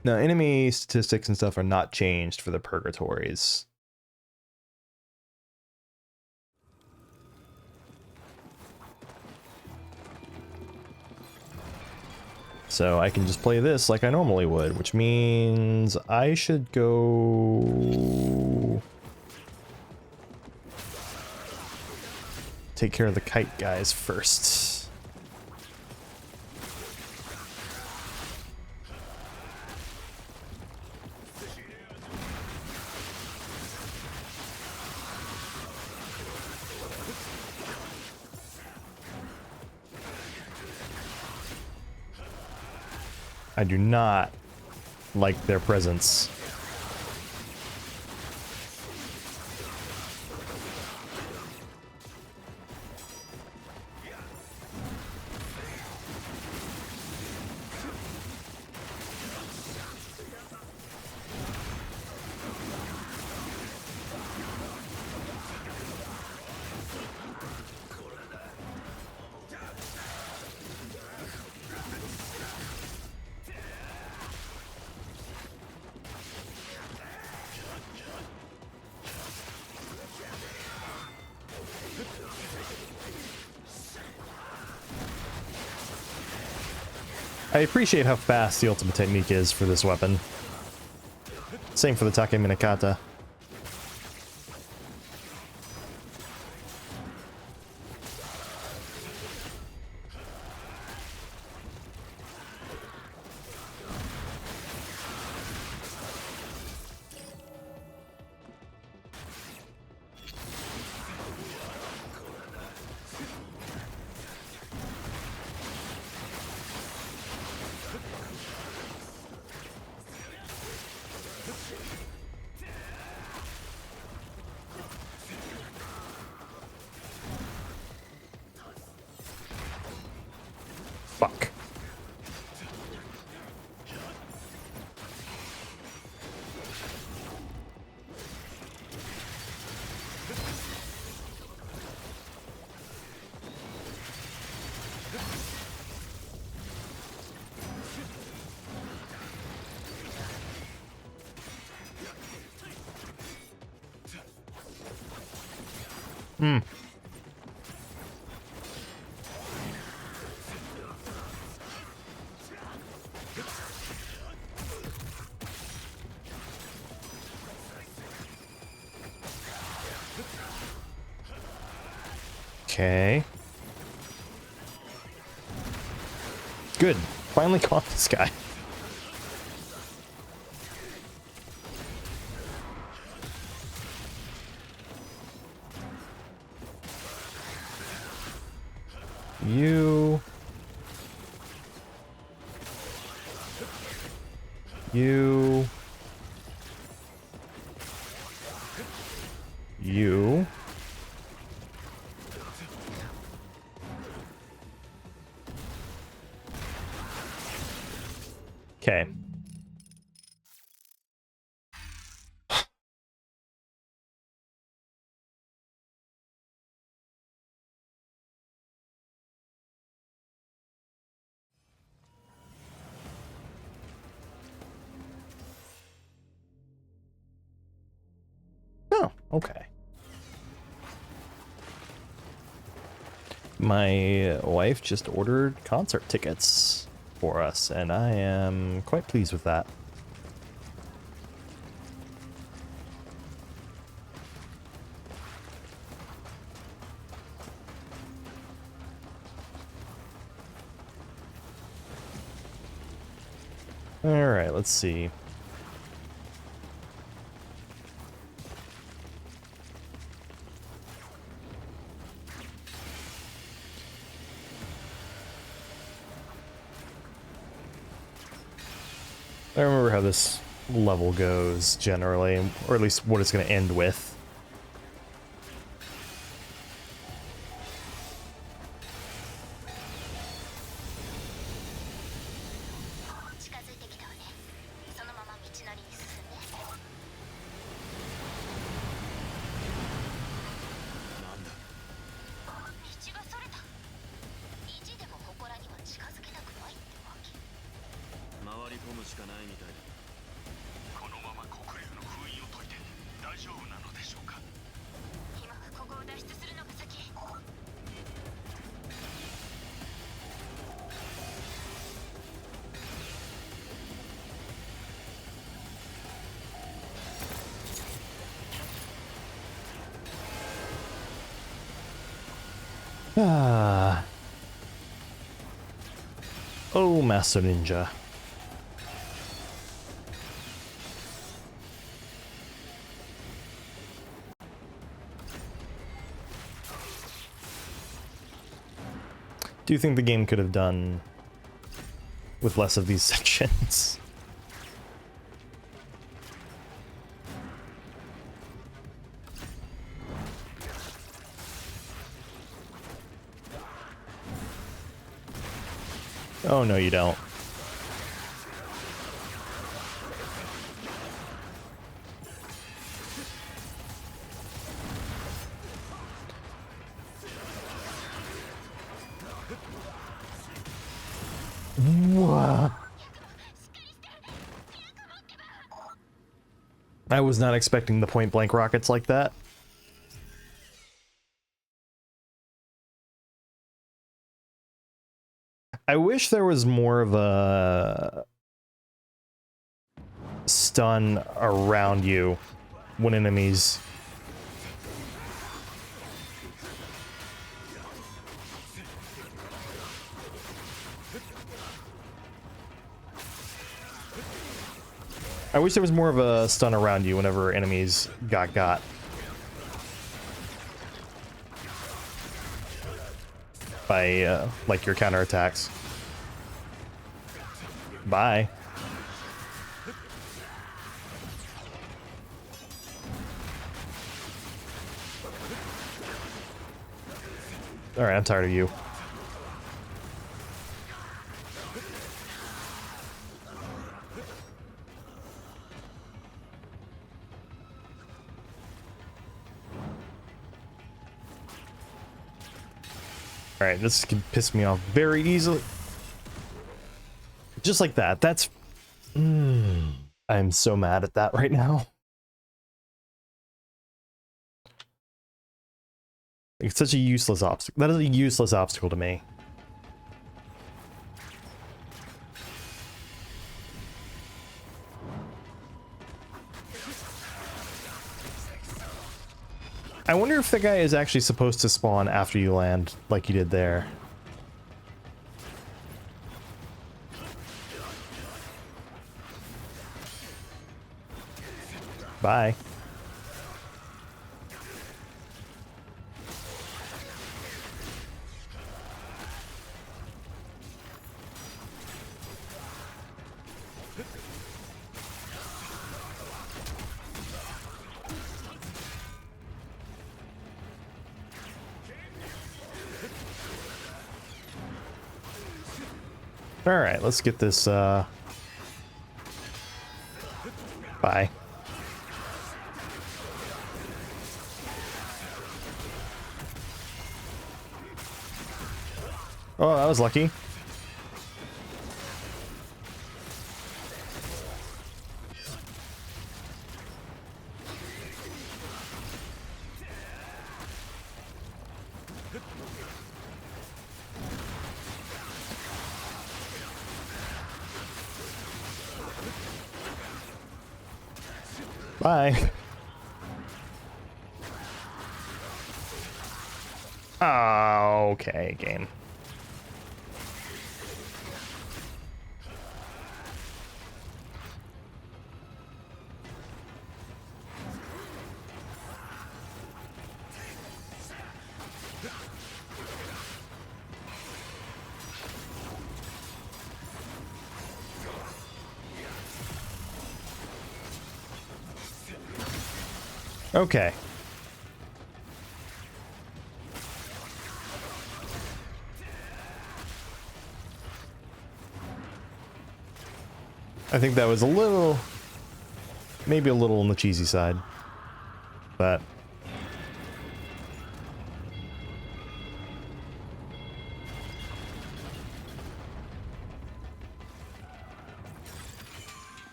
A: Now, enemy statistics and stuff are not changed for the purgatories. So I can just play this like I normally would, which means I should go take care of the kite guys first. I do not like their presence. I appreciate how fast the ultimate technique is for this weapon. Same for the Take Minakata. Fuck. Hmm. Okay. Good. Finally caught this guy. You. You. You. Okay. Oh, okay. My wife just ordered concert tickets for us, and I am quite pleased with that. All right, let's see. I remember how this level goes generally, or at least what it's going to end with. Ah. Oh, Master Ninja. Do you think the game could have done with less of these sections? Oh, no, you don't. What? I was not expecting the point blank rockets like that. I wish there was more of a stun around you when enemies... I wish there was more of a stun around you whenever enemies got. By, like, your counterattacks. Bye. Alright, I'm tired of you. Alright, this can piss me off very easily. Just like that. That's... I'm so mad at that right now. It's such a useless obstacle. That is a useless obstacle to me. I wonder if the guy is actually supposed to spawn after you land, like you did there. Bye. Alright, let's get this, Bye. Oh, that was lucky. Bye. Oh, okay, game. Okay. I think that was a little, maybe a little on the cheesy side, but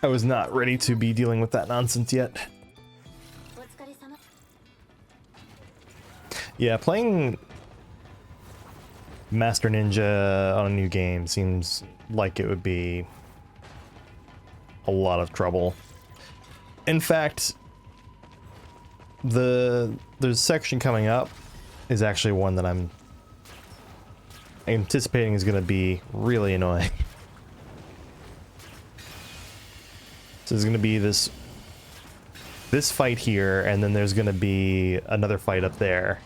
A: I was not ready to be dealing with that nonsense yet. Yeah, playing Master Ninja on a new game seems like it would be a lot of trouble. In fact, the section coming up is actually one that I'm anticipating is going to be really annoying. So there's going to be this fight here, and then there's going to be another fight up there.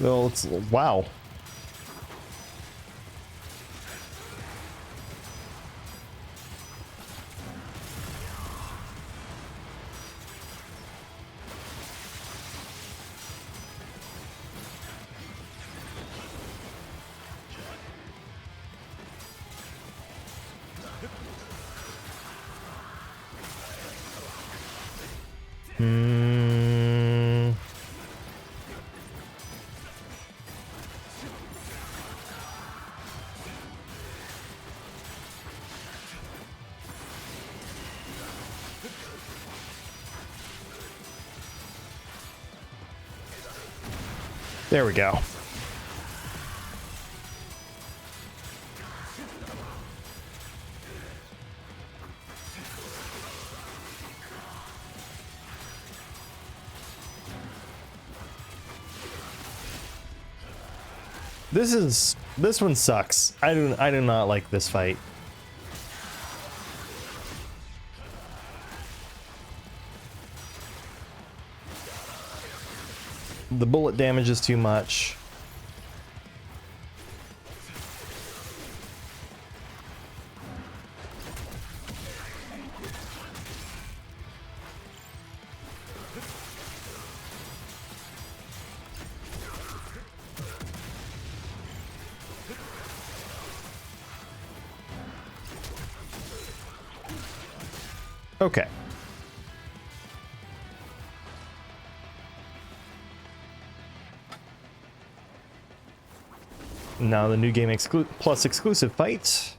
A: Well, it's wow. There we go. This one sucks. I do not like this fight. The bullet damage is too much. Okay. Now the new game plus exclusive fight.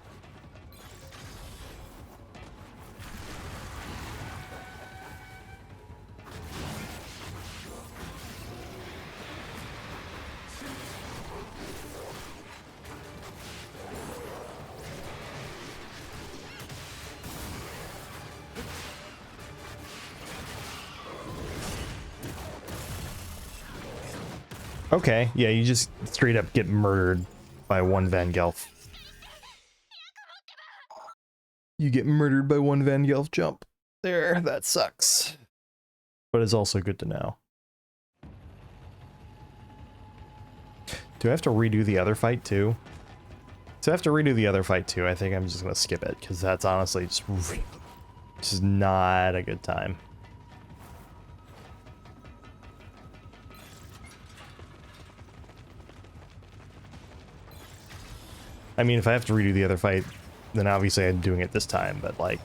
A: Okay, yeah, you just straight up get murdered by one Van Gelf. You get murdered by one Van Gelf jump. There, that sucks. But it's also good to know. Do I have to redo the other fight too? So I have to redo the other fight too. I think I'm just gonna skip it, because that's honestly just not a good time. I mean, if I have to redo the other fight, then obviously I'm doing it this time, but like...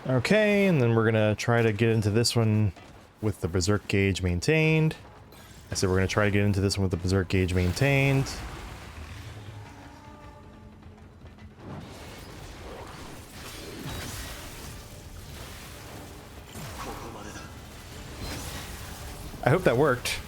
A: Okay, and then we're gonna try to get into this one with the berserk gauge maintained. I said we're gonna try to get into this one with the berserk gauge maintained. I hope that worked.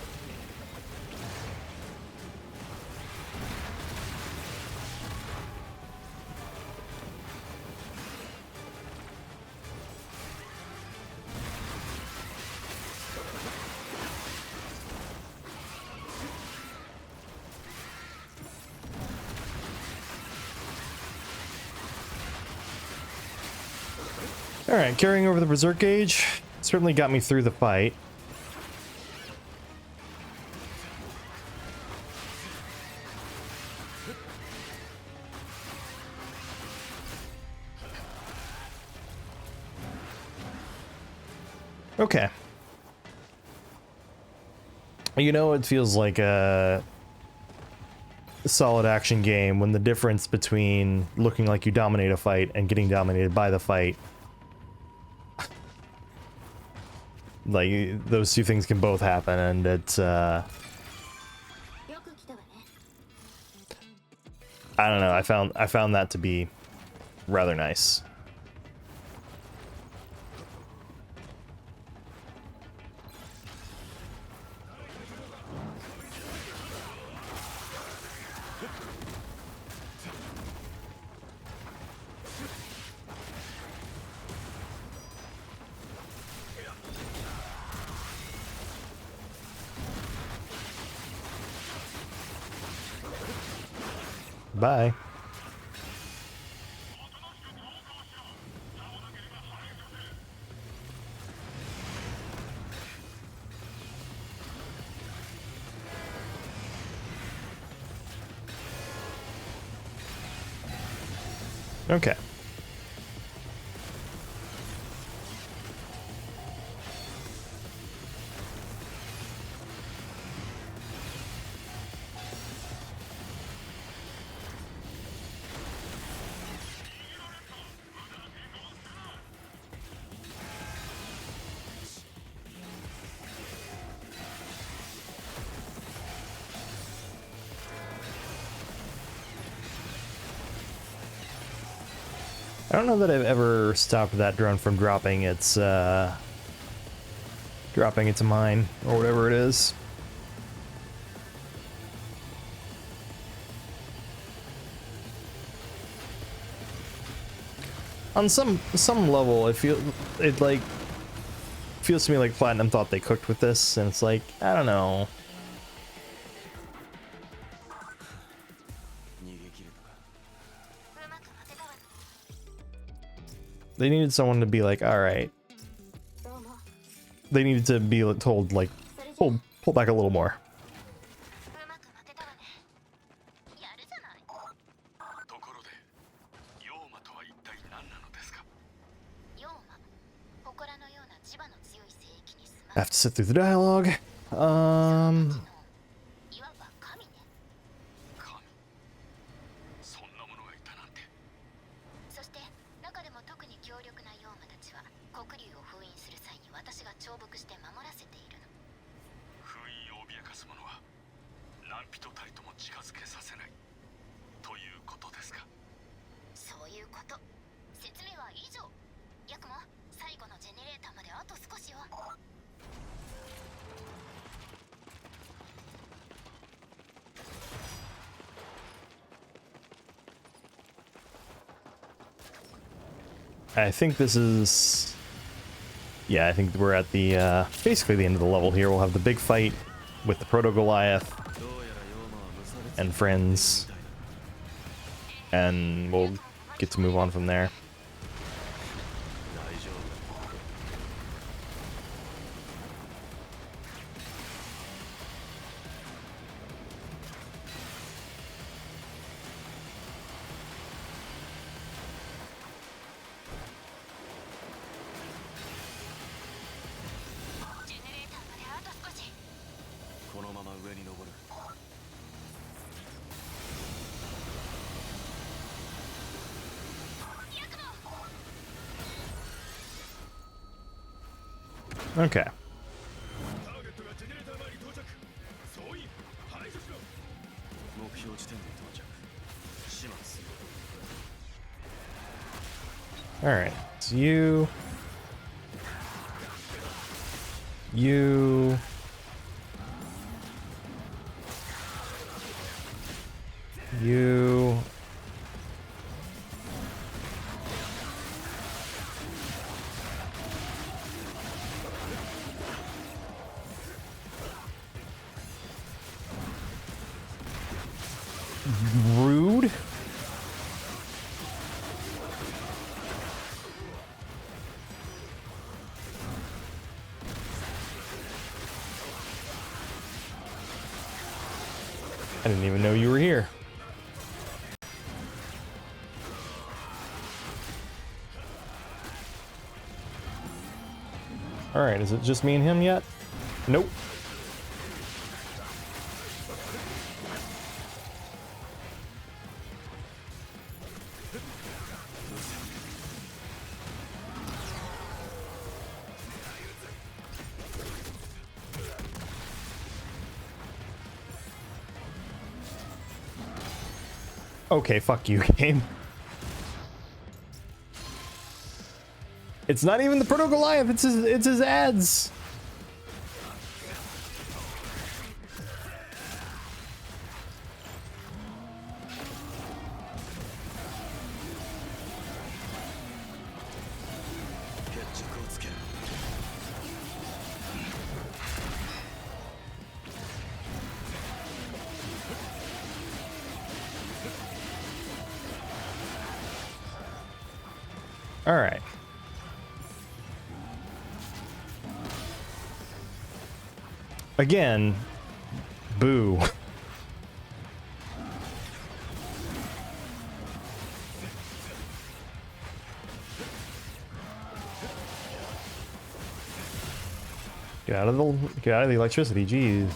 A: Alright, carrying over the berserk gauge certainly got me through the fight. Okay. You know, it feels like a solid action game when the difference between looking like you dominate a fight and getting dominated by the fight, like, those two things can both happen, and it's, I don't know, I found that to be rather nice. Bye. Okay. I don't know that I've ever stopped that drone from dropping its mine, or whatever it is. On some level, it feels to me like Platinum thought they cooked with this, and it's like, I don't know. They needed someone to be like, all right. They needed to be told, like, pull back a little more. I have to sit through the dialogue. I think this is... Yeah, I think we're at the, basically the end of the level here. We'll have the big fight with the Proto-Goliath and friends, and we'll get to move on from there. Okay. Alright, it's you. You. You. Rude. I didn't even know you were here. Alright, is it just me and him yet? Nope. Okay, fuck you, game. It's not even the Proto-Goliath, it's his ads. All right. Again, boo. Get out of the electricity, jeez.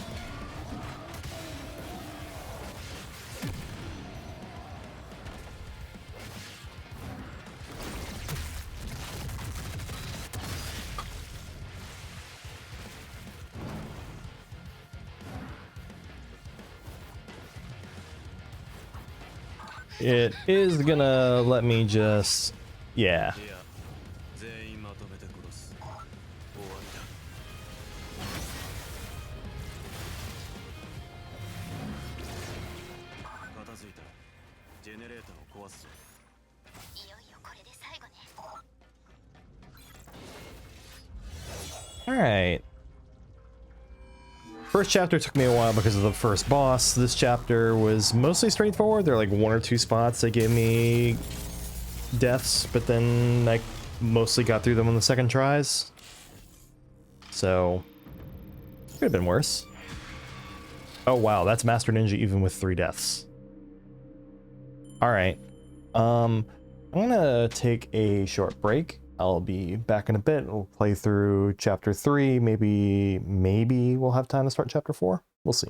A: It is gonna let me just, yeah. All right. First chapter took me a while because of the first boss. This chapter was mostly straightforward. There are like one or two spots that gave me deaths, but then I mostly got through them on the second tries. So, could have been worse. Oh wow, that's Master Ninja even with 3 deaths. Alright. I'm gonna take a short break. I'll be back in a bit. We'll play through chapter 3. Maybe we'll have time to start chapter 4. We'll see.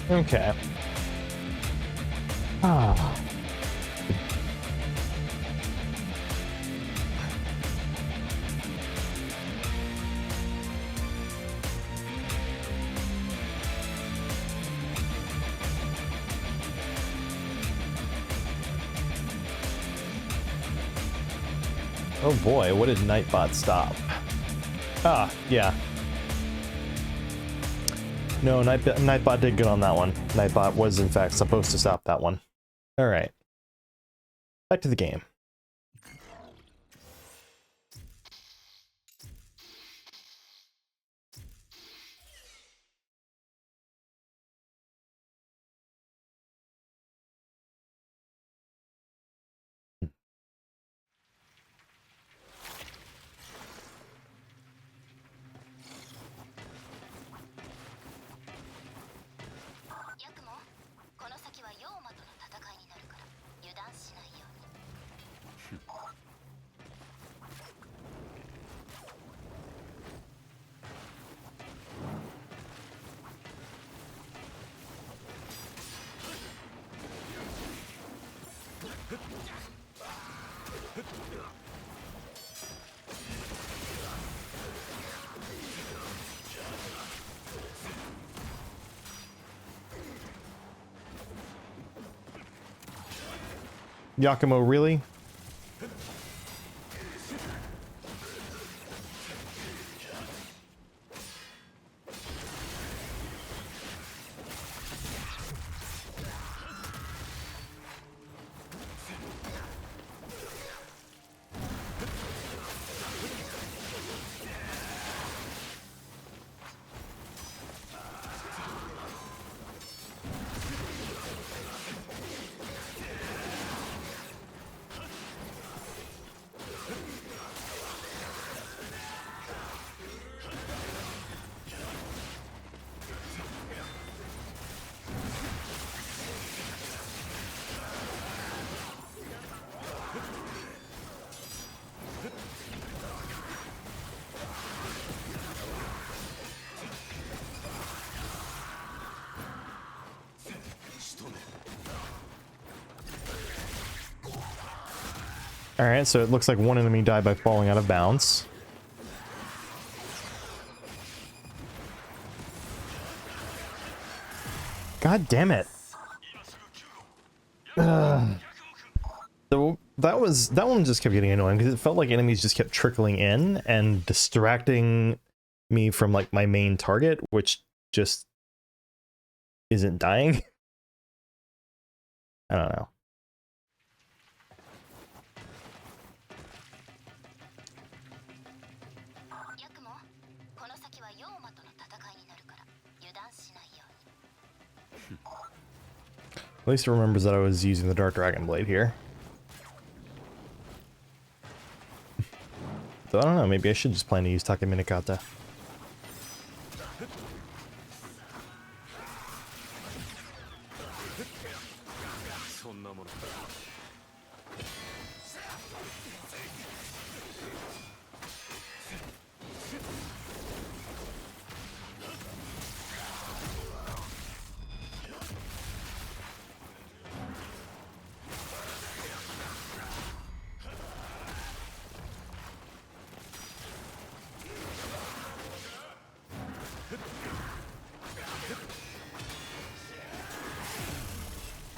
A: Okay. Ah. Oh boy, what did Nightbot stop? Ah, yeah. No, Nightbot did good on that one. Nightbot was in fact supposed to stop that one. Alright. Back to the game. Yakumo, really? Alright, so it looks like one enemy died by falling out of bounds. God damn it. Ugh. So that one just kept getting annoying because it felt like enemies just kept trickling in and distracting me from like my main target, which just isn't dying. I don't know. At least it remembers that I was using the Dark Dragon Blade here. So I don't know, maybe I should just plan to use Takeminikata.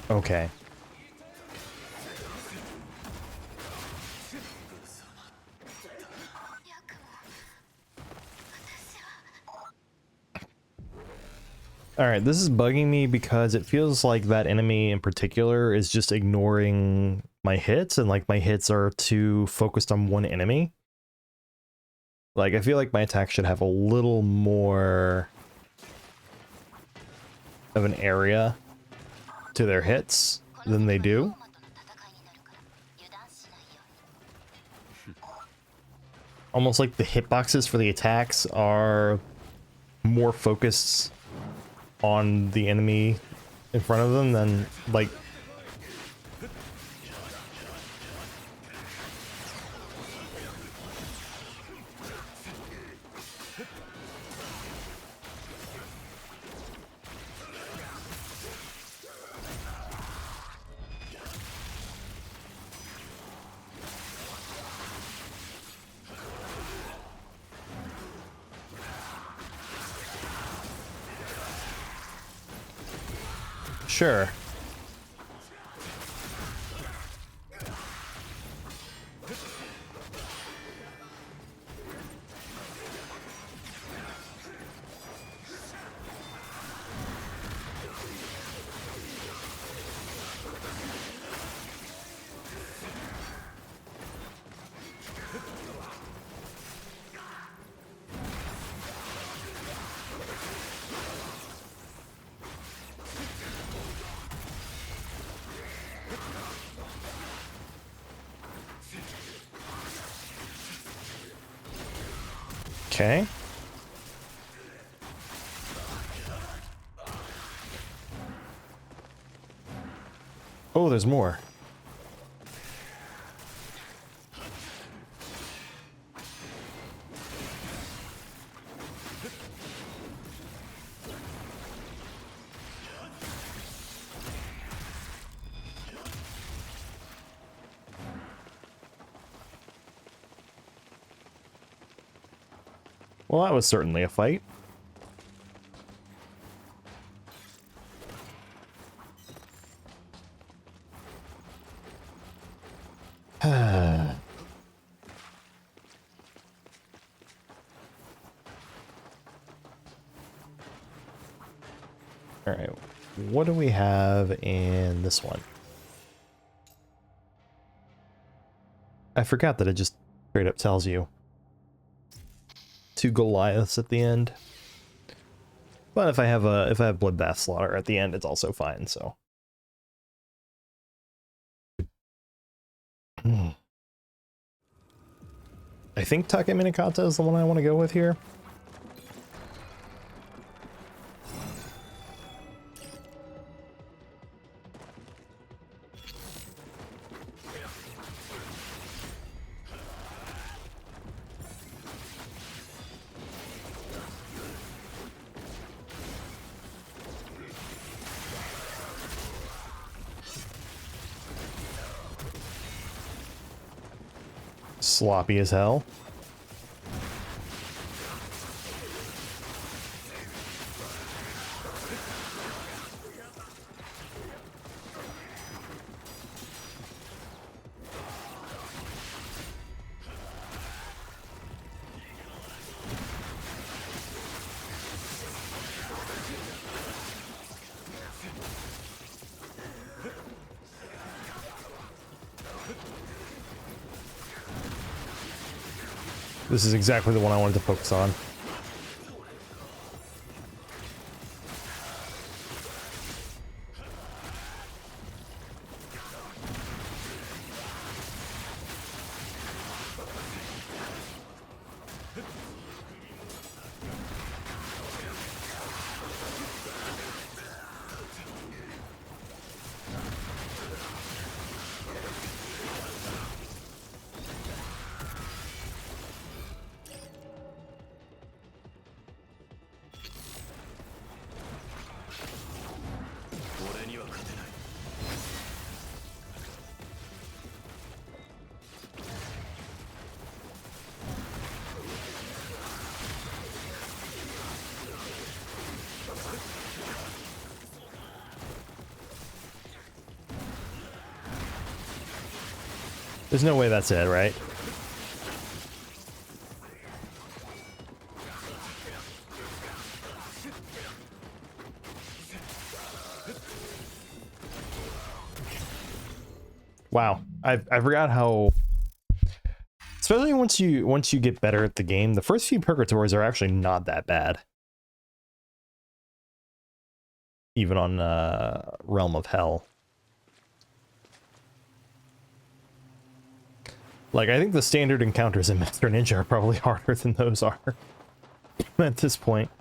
A: Okay. Alright, this is bugging me because it feels like that enemy in particular is just ignoring my hits, and like my hits are too focused on one enemy. Like, I feel like my attack should have a little more of an area to their hits than they do. Almost like the hitboxes for the attacks are more focused on the enemy in front of them than like Sure. Okay. Oh, there's more. Well, that was certainly a fight. All right, what do we have in this one? I forgot that it just straight up tells you. 2 Goliaths at the end. But if I have Bloodbath Slaughter at the end, it's also fine, so. I think Take Minakata is the one I want to go with here. Sloppy as hell. This is exactly the one I wanted to focus on. There's no way that's it, right? Wow, I forgot how, especially once you get better at the game, the first few purgatories are actually not that bad. Even on Realm of Hell. Like, I think the standard encounters in Master Ninja are probably harder than those are at this point.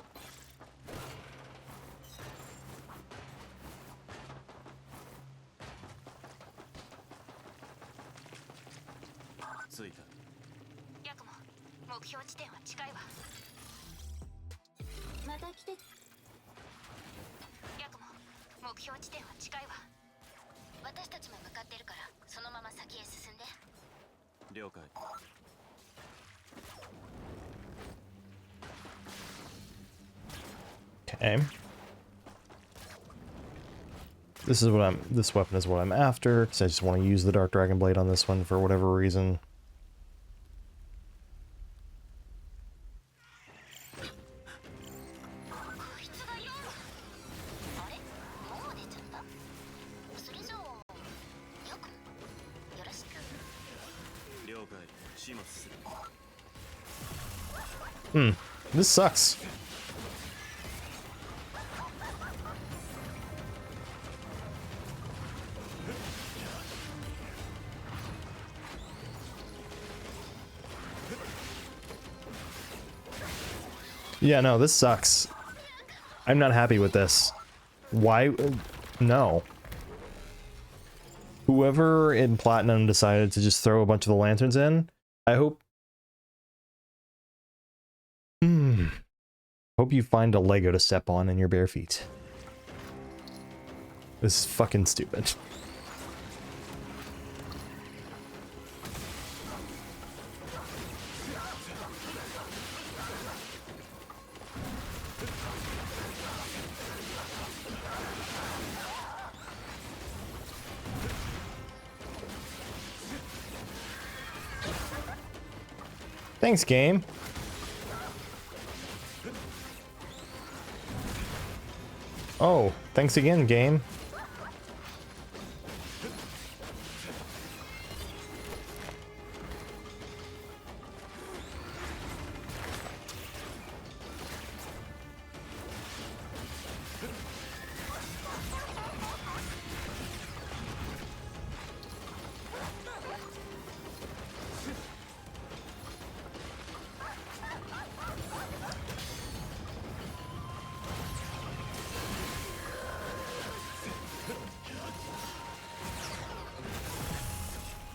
A: Okay. This is what this weapon is what I'm after, because I just want to use the Dark Dragon Blade on this one for whatever reason. This sucks. Yeah, no, this sucks. I'm not happy with this. Why? No. Whoever in Platinum decided to just throw a bunch of the lanterns in, I hope... Hope you find a Lego to step on in your bare feet. This is fucking stupid. Thanks, game. Oh, thanks again, game.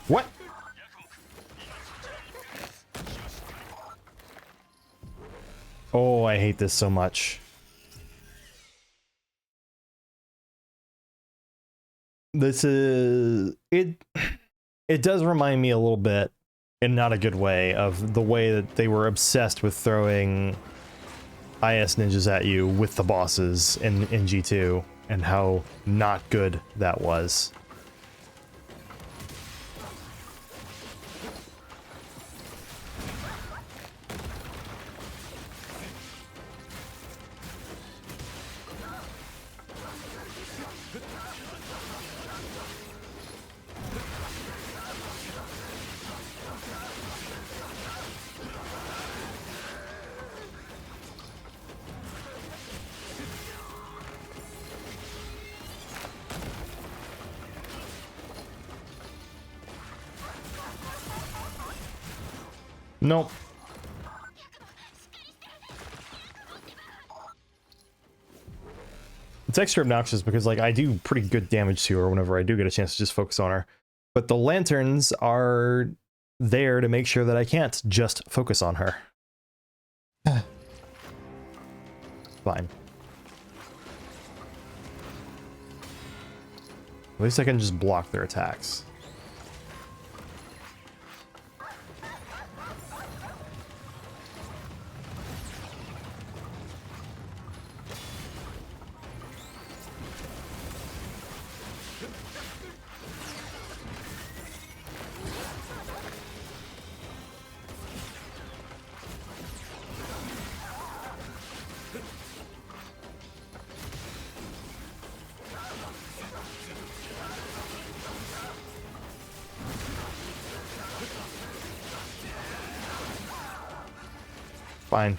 A: What? Oh, I hate this so much. This is... It does remind me a little bit, in not a good way, of the way that they were obsessed with throwing IS ninjas at you with the bosses in G2, and how not good that was. Nope. It's extra obnoxious because, like, I do pretty good damage to her whenever I do get a chance to just focus on her. But the lanterns are there to make sure that I can't just focus on her. Fine. At least I can just block their attacks. Fine.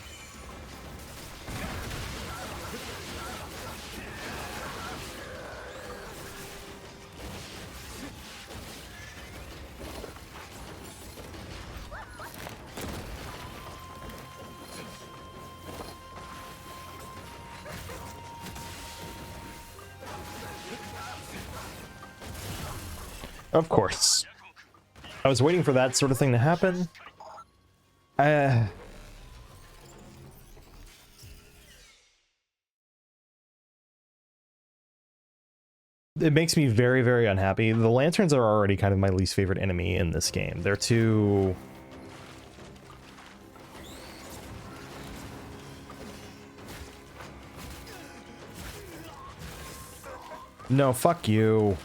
A: Of course. I was waiting for that sort of thing to happen. It makes me very, very unhappy. The lanterns are already kind of my least favorite enemy in this game. They're too... No, fuck you.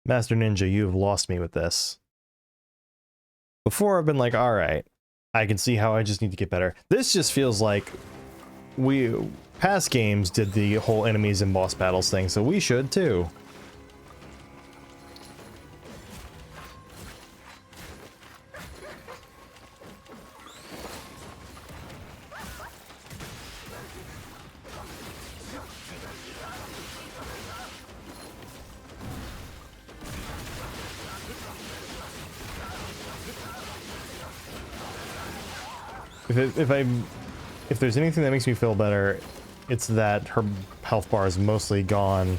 A: Master Ninja, you have lost me with this. Before I've been like, alright, I can see how I just need to get better. This just feels like past games did the whole enemies and boss battles thing, so we should too. If there's anything that makes me feel better, it's that her health bar is mostly gone.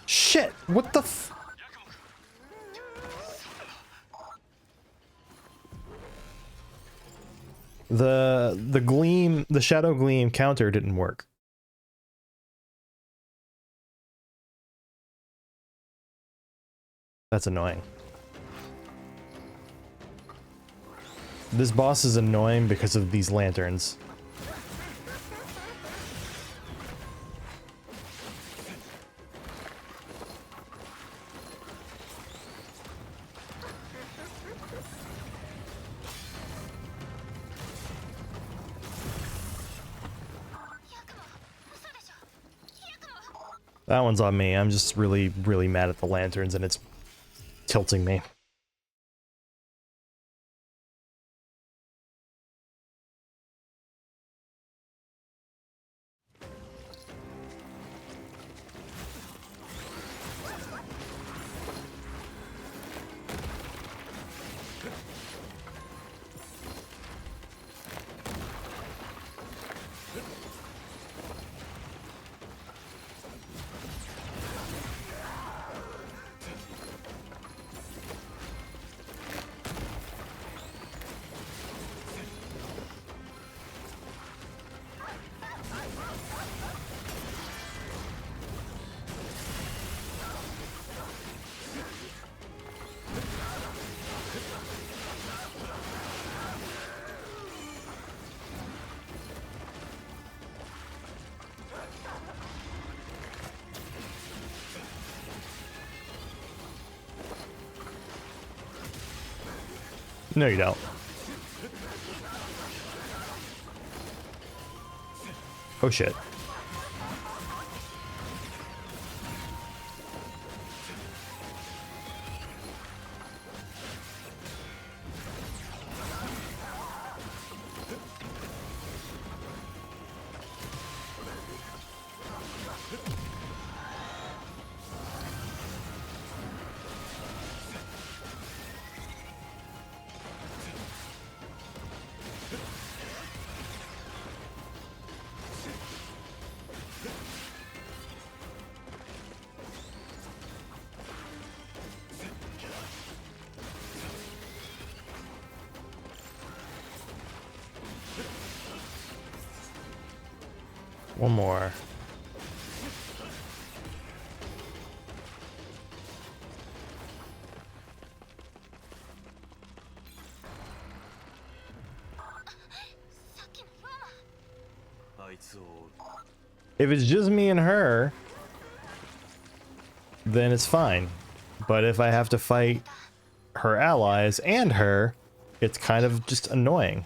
A: Shit! What the f- The gleam, the shadow gleam counter didn't work. That's annoying. This boss is annoying because of these lanterns. That one's on me. I'm just really, really mad at the lanterns and it's tilting me. No, you don't. Oh shit. One more. If it's just me and her, then it's fine. But if I have to fight her allies and her, it's kind of just annoying.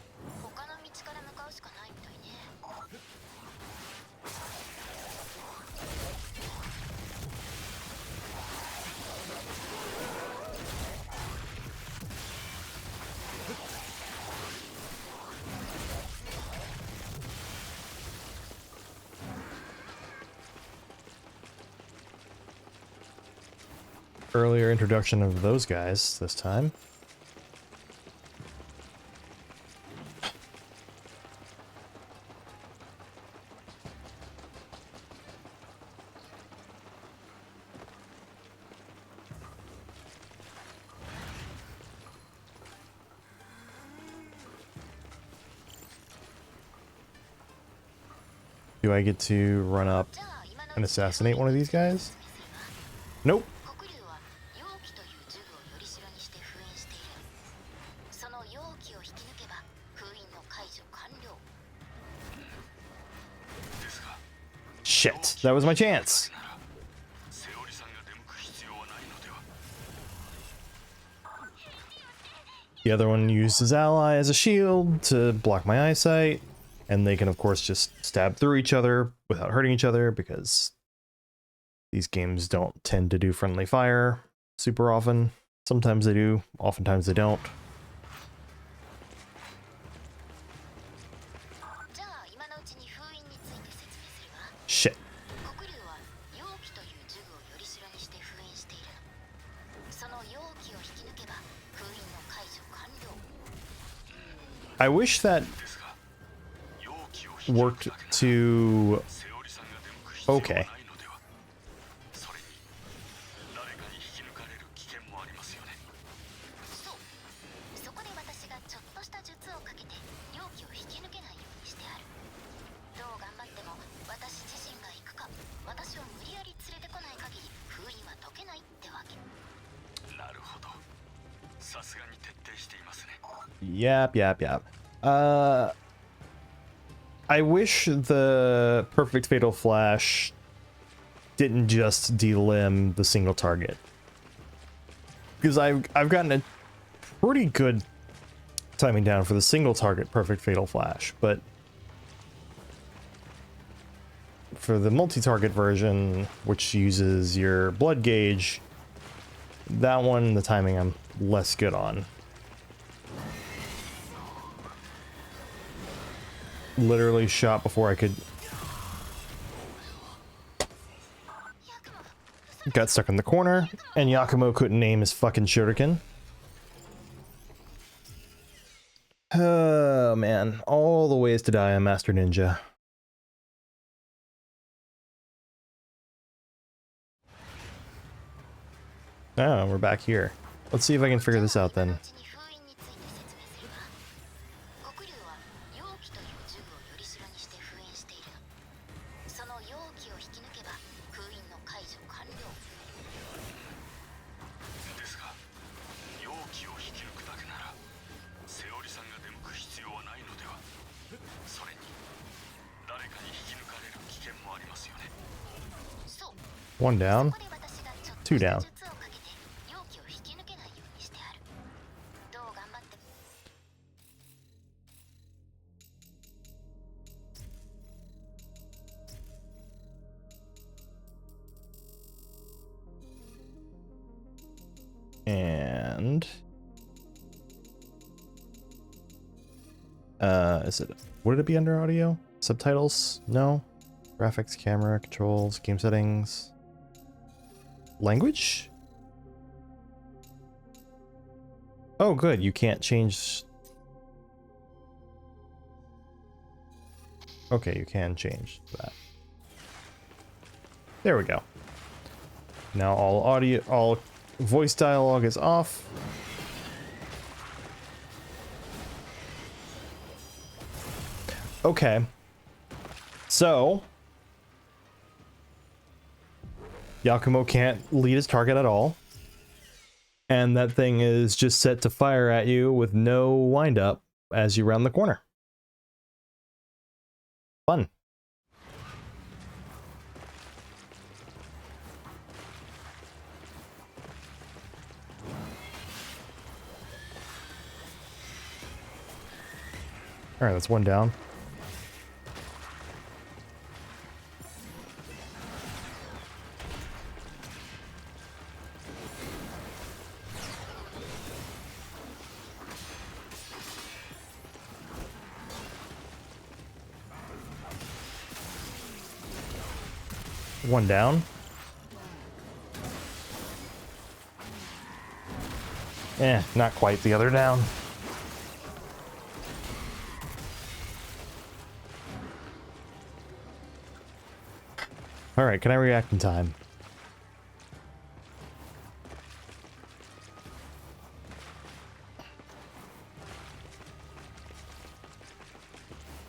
A: Earlier introduction of those guys this time. Do I get to run up and assassinate one of these guys? Nope. Shit, that was my chance. The other one used his ally as a shield to block my eyesight, and they can of course just stab through each other without hurting each other because these games don't tend to do friendly fire super often. Sometimes they do, oftentimes they don't. Shit. I wish that worked to... Okay. Yap. I wish the perfect fatal flash didn't just delimb the single target, because I've gotten a pretty good timing down for the single target perfect fatal flash, but for the multi-target version, which uses your blood gauge, that one the timing I'm less good on. Literally shot before I could... Got stuck in the corner, and Yakumo couldn't aim his fucking shuriken. Oh man, all the ways to die on Master Ninja. Oh, we're back here. Let's see if I can figure this out then. One down, two down. And is it, would it be under audio? Subtitles? No. Graphics, camera, controls, game settings. Language? Oh, good. You can't change. Okay, you can change that. There we go. Now all audio, all voice dialogue is off. Okay. So Yakumo can't lead his target at all. And that thing is just set to fire at you with no wind up as you round the corner. Fun. All right, that's one down. One down. Not quite the other down. All right, can I react in time?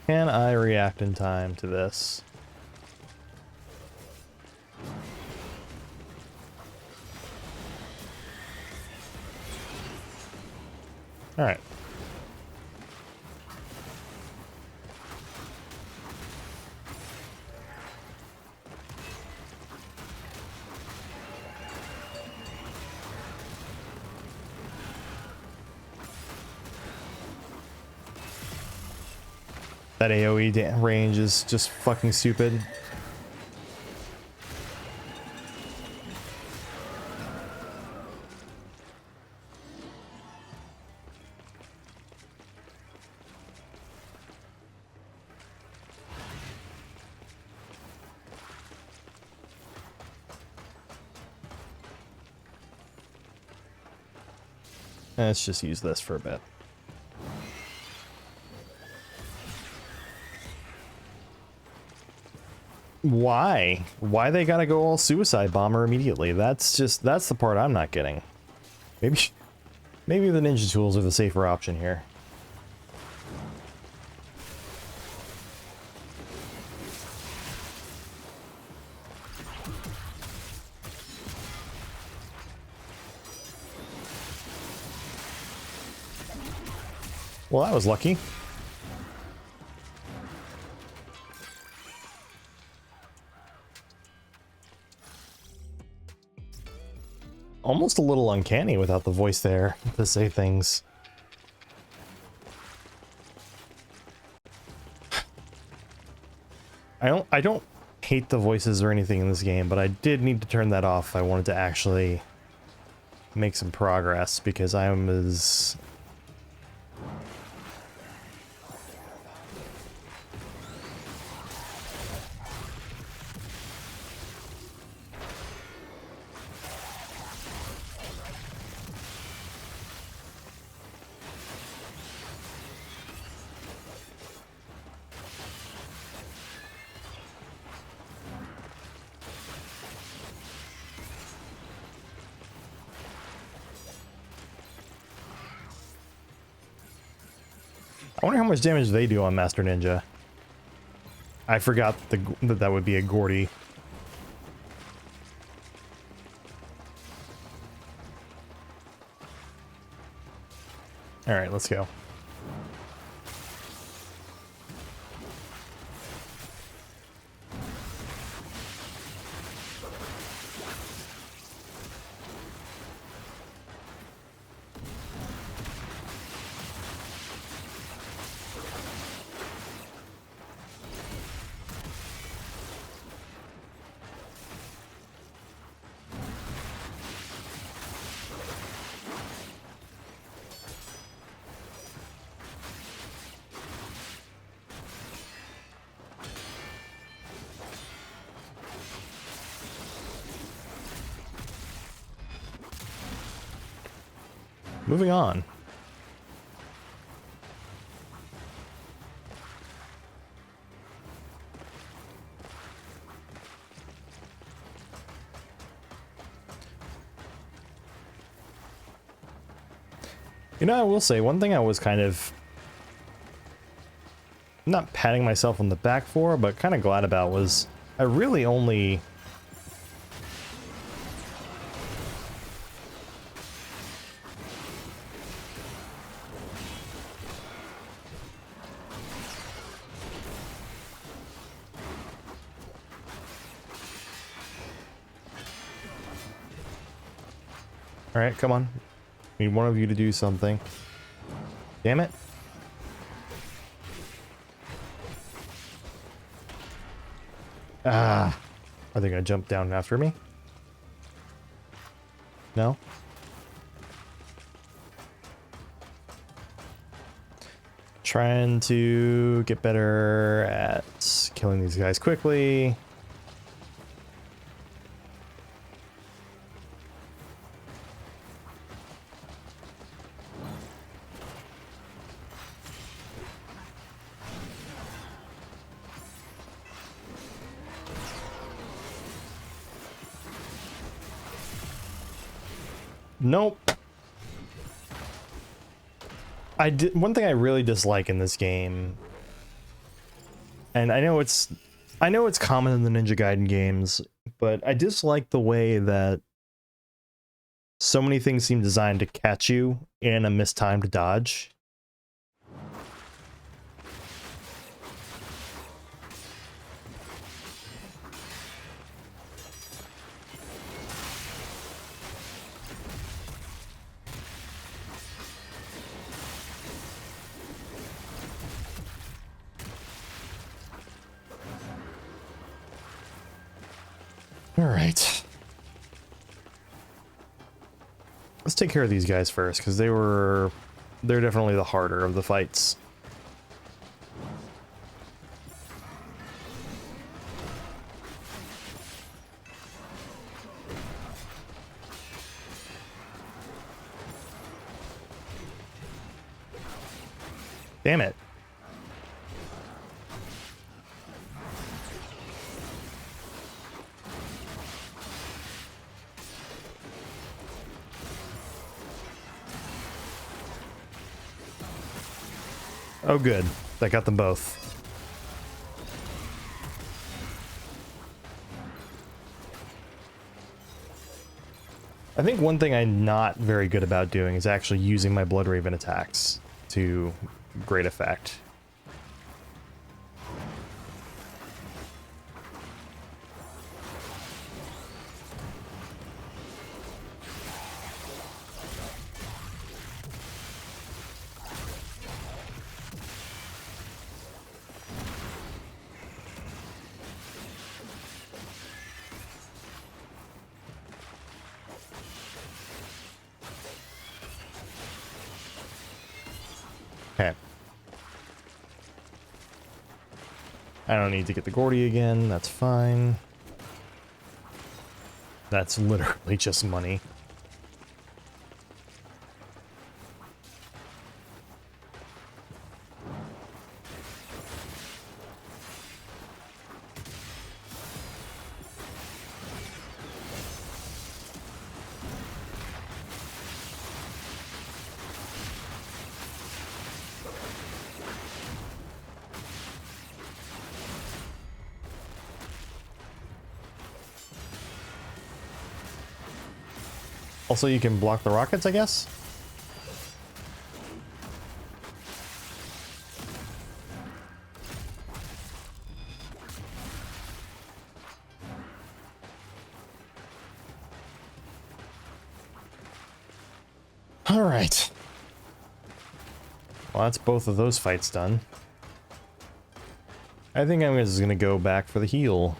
A: Can I react in time to this? All right. That AoE range is just fucking stupid. Let's just use this for a bit. Why? Why they gotta go all suicide bomber immediately? That's the part I'm not getting. Maybe the ninja tools are the safer option here. Well, that was lucky. Almost a little uncanny without the voice there to say things. I don't hate the voices or anything in this game, but I did need to turn that off if I wanted to actually make some progress, because I am as... I wonder how much damage they do on Master Ninja. I forgot that would be a Gordy. Alright, let's go. Moving on. You know, I will say, one thing I was kind of not patting myself on the back for, but kind of glad about was I really only... Alright, come on. Need one of you to do something. Damn it. Ah. Are they gonna jump down after me? No? Trying to get better at killing these guys quickly. Nope. One thing I really dislike in this game, and I know it's common in the Ninja Gaiden games, but I dislike the way that So many things seem designed to catch you in a mistimed dodge. All right. Let's take care of these guys first, because they're definitely the harder of the fights. Damn it. Oh, good. That got them both. I think one thing I'm not very good about doing is actually using my Blood Raven attacks to great effect. Okay. I don't need to get the Gordy again, that's fine. That's literally just money. Also, you can block the rockets, I guess? All right. Well, that's both of those fights done. I think I'm just gonna go back for the heal.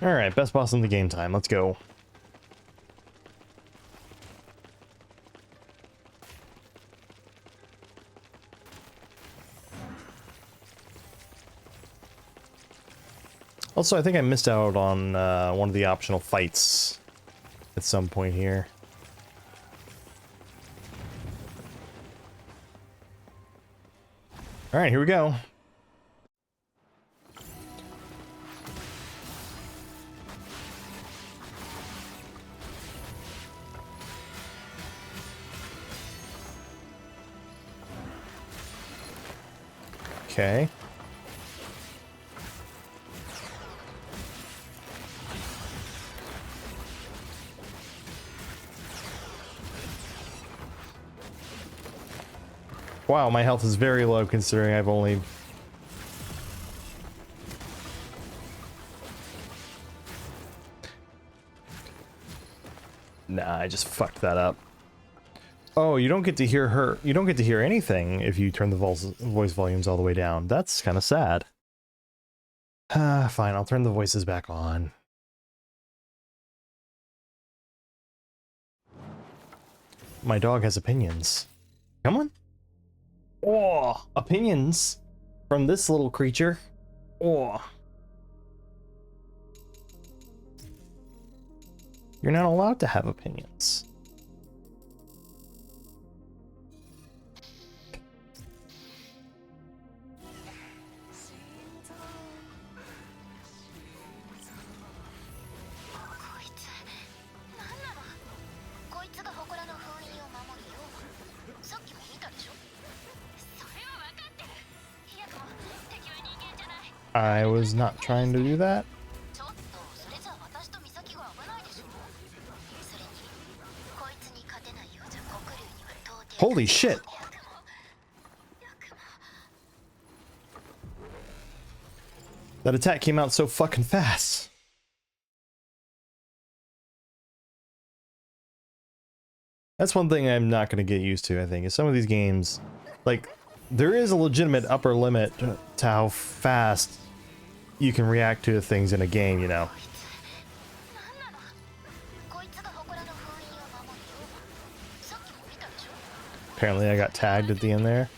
A: Alright, best boss in the game time. Let's go. Also, I think I missed out on one of the optional fights at some point here. Alright, here we go. Okay. Wow, my health is very low considering I've only... Nah, I just fucked that up. Oh, you don't get to hear her. You don't get to hear anything if you turn the voice volumes all the way down. That's kind of sad. Fine, I'll turn the voices back on. My dog has opinions. Come on. Oh, opinions from this little creature. Oh. You're not allowed to have opinions. I was not trying to do that. Holy shit! That attack came out so fucking fast. That's one thing I'm not going to get used to, I think, is some of these games, like, there is a legitimate upper limit to how fast you can react to things in a game, you know. Apparently I got tagged at the end there.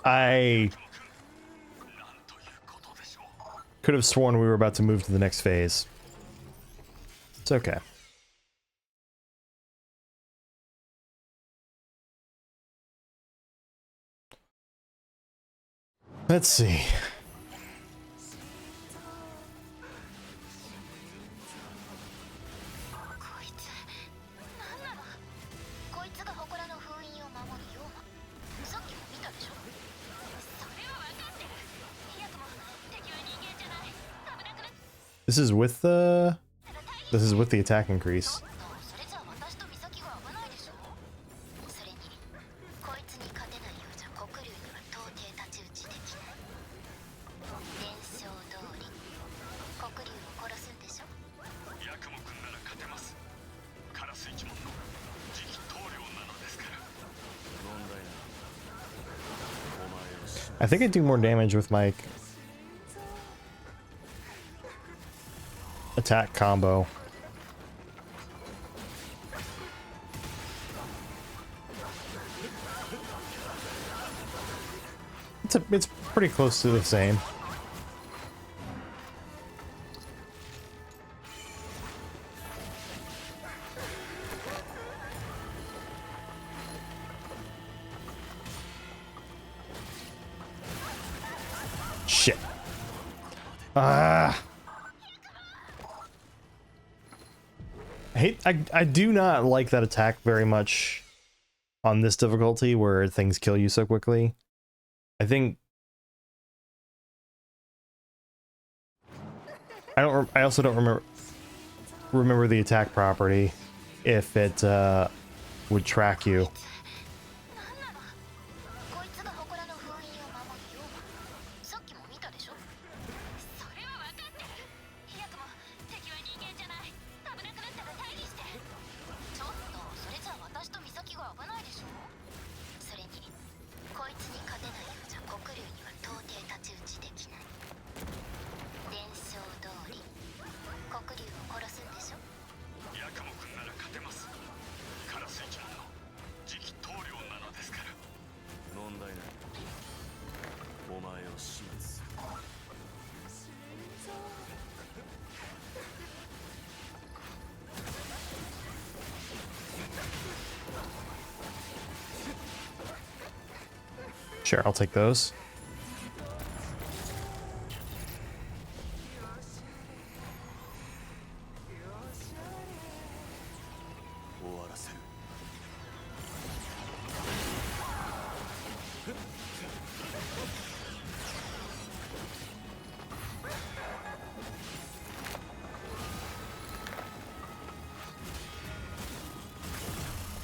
A: I could have sworn we were about to move to the next phase. It's okay. Let's see. This is with the attack increase. I think I do more damage with my attack combo. It's pretty close to the same. Shit. I do not like that attack very much on this difficulty where things kill you so quickly. I also don't remember the attack property if it would track you. Sure, I'll take those.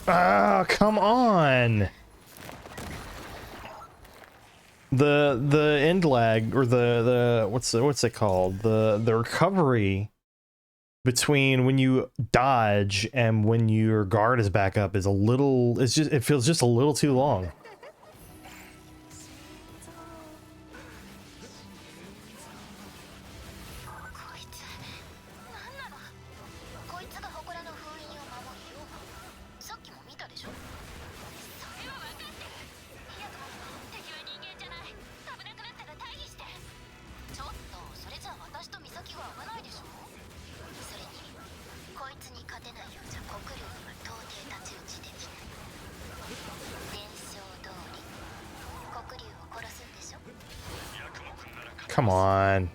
A: Ah, come on. The end lag, or the what's it called? The recovery between when you dodge and when your guard is back up is a little, it feels just a little too long. Come on.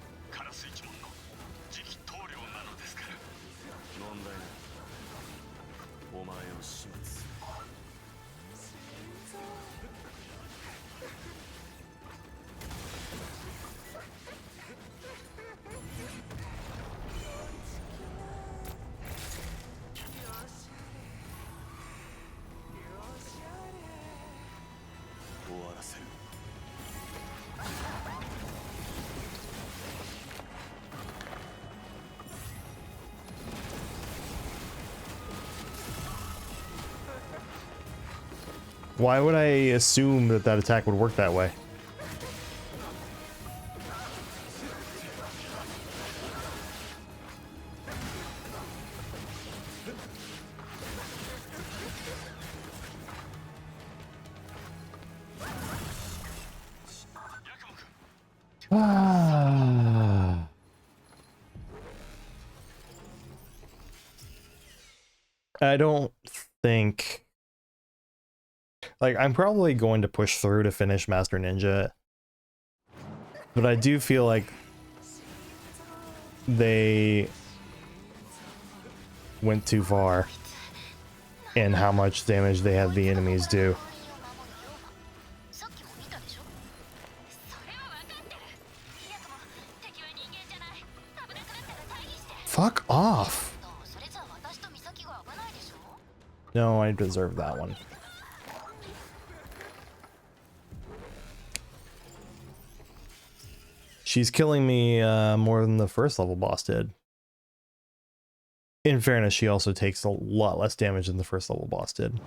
A: Why would I assume that that attack would work that way? I don't think... Like, I'm probably going to push through to finish Master Ninja, but I do feel like they went too far in how much damage they had the enemies do. Fuck off! No, I deserve that one. She's killing me more than the first level boss did. In fairness, she also takes a lot less damage than the first level boss did.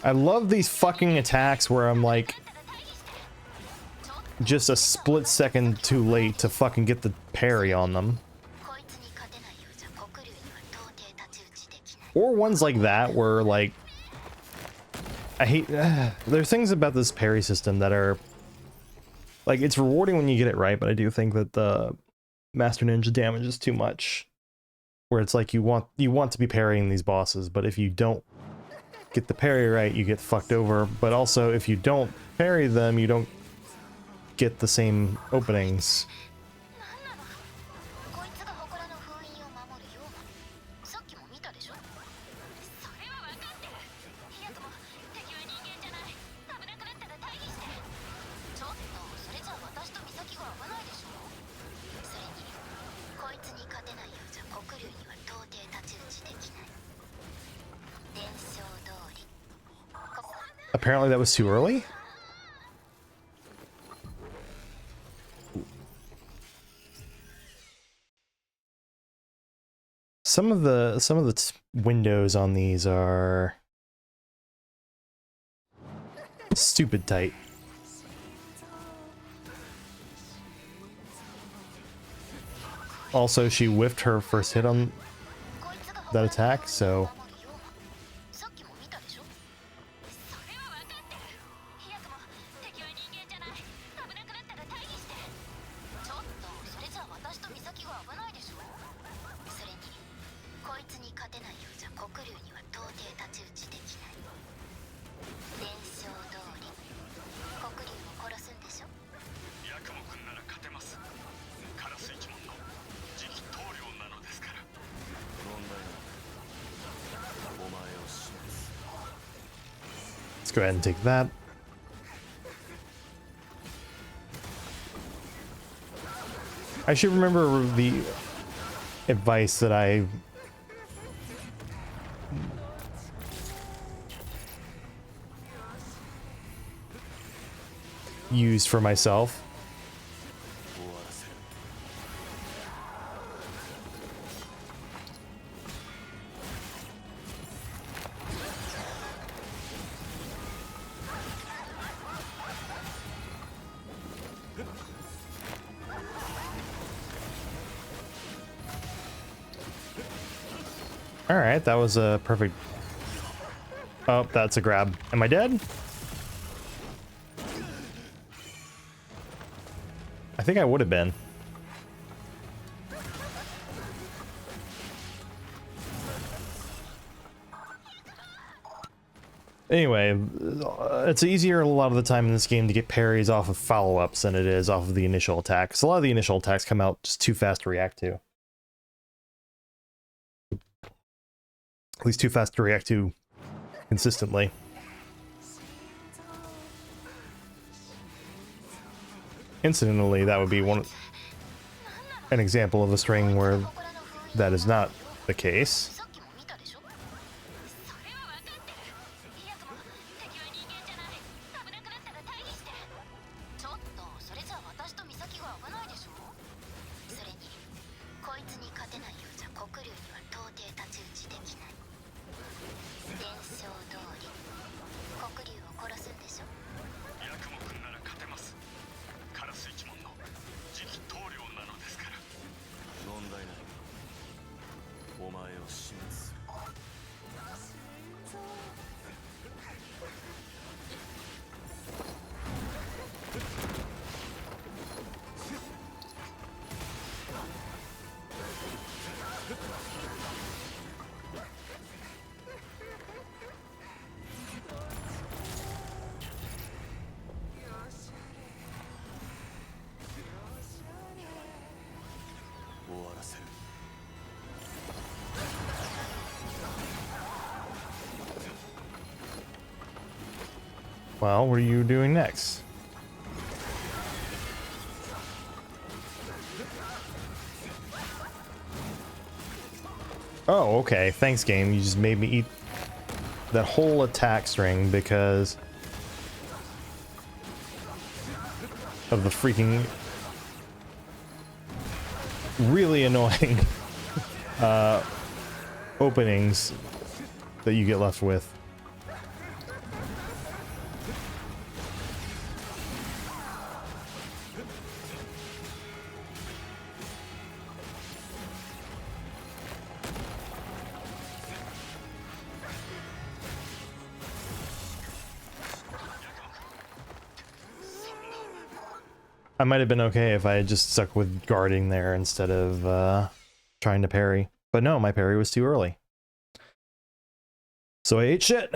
A: I love these fucking attacks where I'm like just a split second too late to fucking get the parry on them. Or ones like that where, like, I hate... there's things about this parry system that are... Like, it's rewarding when you get it right, but I do think that the Master Ninja damage is too much. Where it's like you want to be parrying these bosses, but if you don't get the parry right, you get fucked over. But also, if you don't parry them, you don't get the same openings. Apparently that was too early? Some of the windows on these are stupid tight. Also, she whiffed her first hit on that attack, so... go ahead and take that. I should remember the advice that I used for myself. All right, that was a perfect. Oh, that's a grab. Am I dead? I think I would have been. Anyway, it's easier a lot of the time in this game to get parries off of follow-ups than it is off of the initial attack. Because a lot of the initial attacks come out just too fast to react to. At least too fast to react to consistently. Incidentally, that would be an example of a string where that is not the case. Well, what are you doing next? Oh, okay. Thanks, game. You just made me eat that whole attack string because of the freaking really annoying openings that you get left with. I might have been okay if I had just stuck with guarding there instead of trying to parry. But no, my parry was too early. So I ate shit.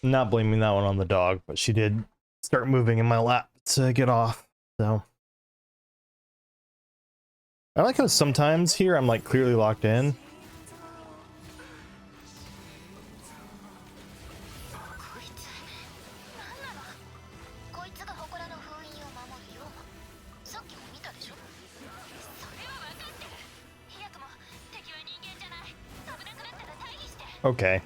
A: Not blaming that one on the dog, but she did start moving in my lap to get off, so. I like how sometimes here I'm like clearly locked in. Okay.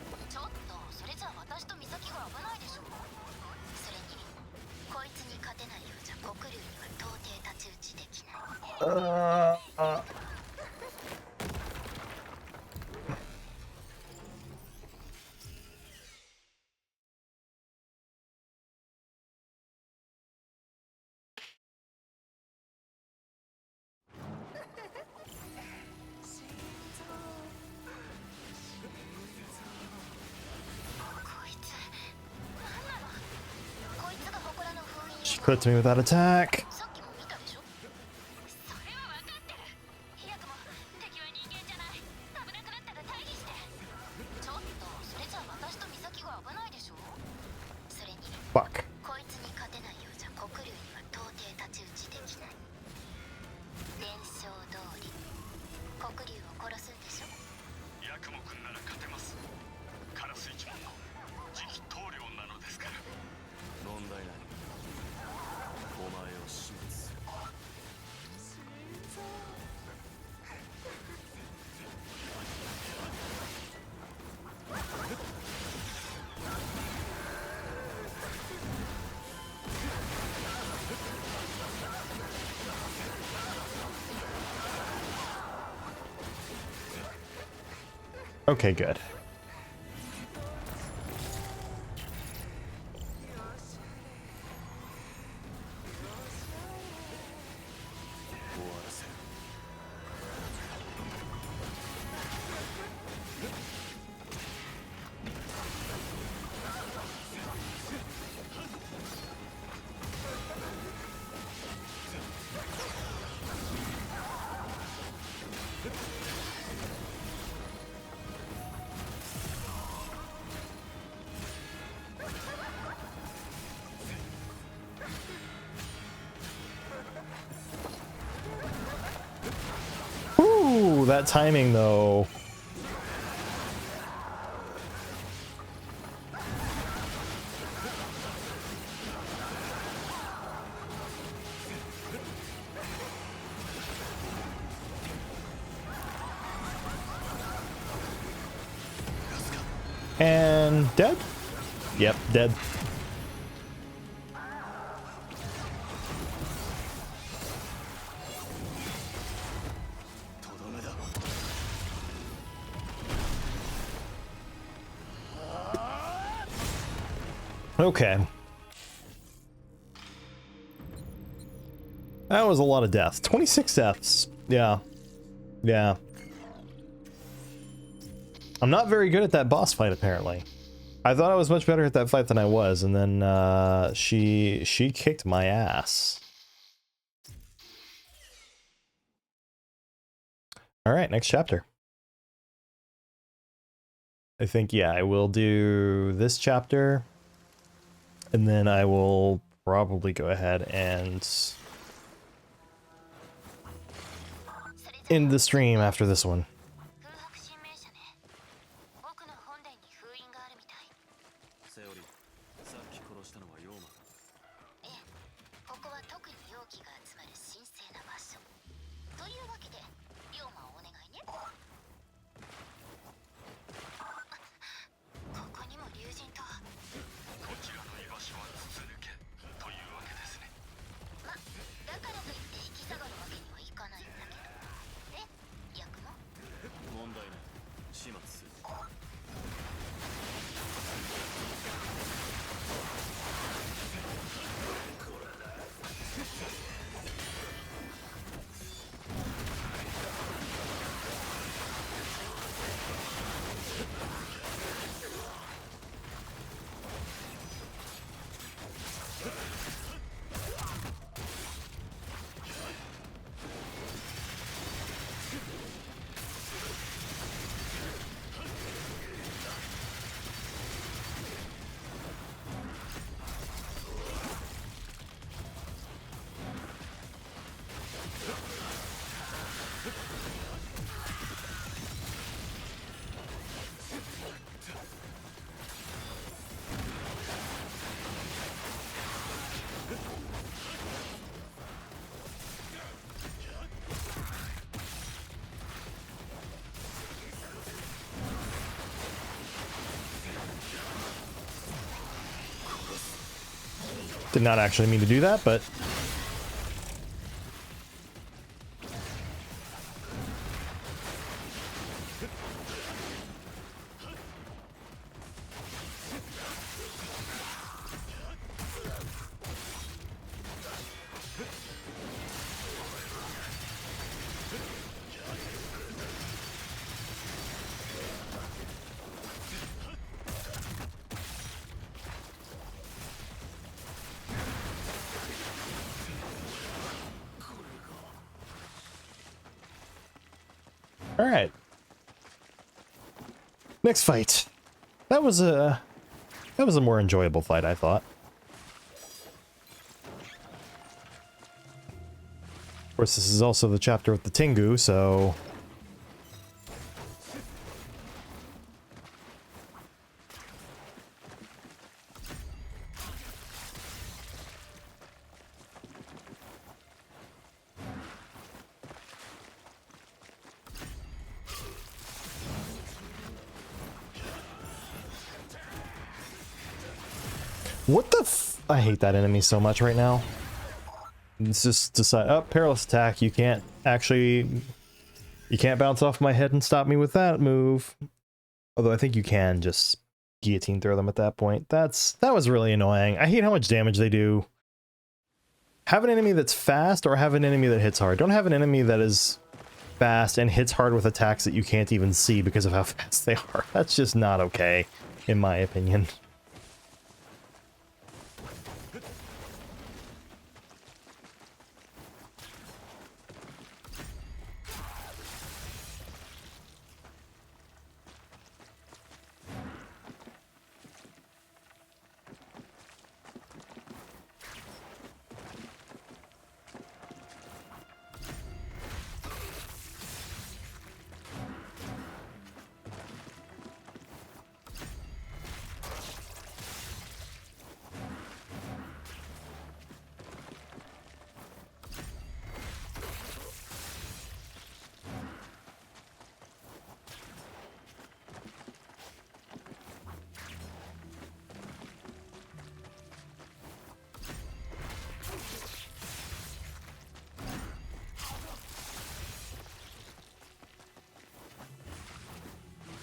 A: Puts me without attack. Fuck. Okay, good. Ooh, that timing though. And dead? Yep, dead. Okay. That was a lot of deaths. 26 deaths. Yeah. Yeah. I'm not very good at that boss fight, apparently. I thought I was much better at that fight than I was, and then she kicked my ass. All right, next chapter. I think, yeah, I will do this chapter, and then I will probably go ahead and end the stream after this one. Did not actually mean to do that, but All right. Next fight. That was a more enjoyable fight, I thought. Of course, this is also the chapter with the Tengu, so... What the f- I hate that enemy so much right now. It's just decide, oh, perilous attack, you can't bounce off my head and stop me with that move. Although I think you can just guillotine throw them at that point. That was really annoying. I hate how much damage they do. Have an enemy that's fast or have an enemy that hits hard. Don't have an enemy that is fast and hits hard with attacks that you can't even see because of how fast they are. That's just not okay, in my opinion.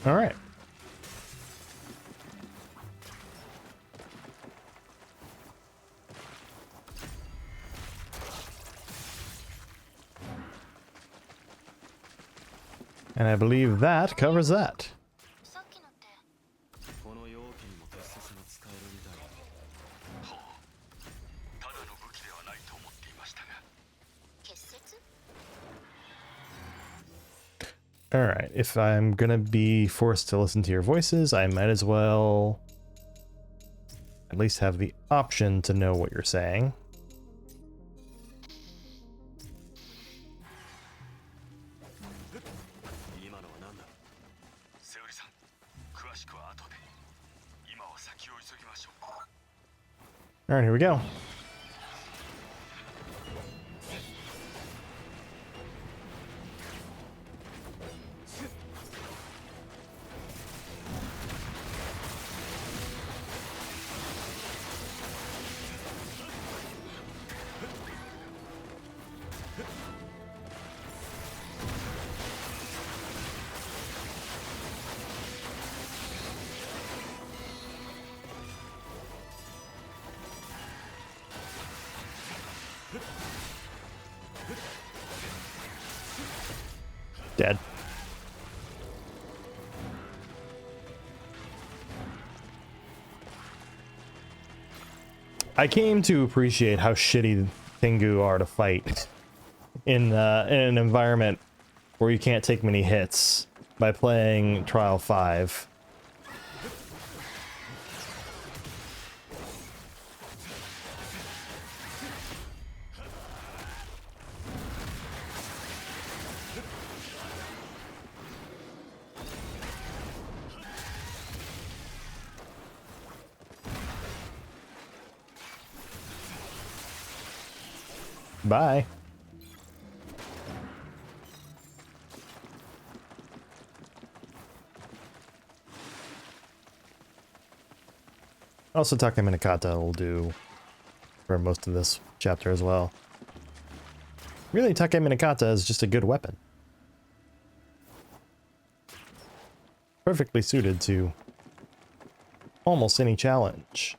A: All right. And I believe that covers that. Alright, if I'm gonna be forced to listen to your voices, I might as well at least have the option to know what you're saying. Alright, here we go. Dead. I came to appreciate how shitty Tengu are to fight in an environment where you can't take many hits by playing Trial 5. Bye. Also, Take Minakata will do for most of this chapter as well. Really, Take Minakata is just a good weapon. Perfectly suited to almost any challenge.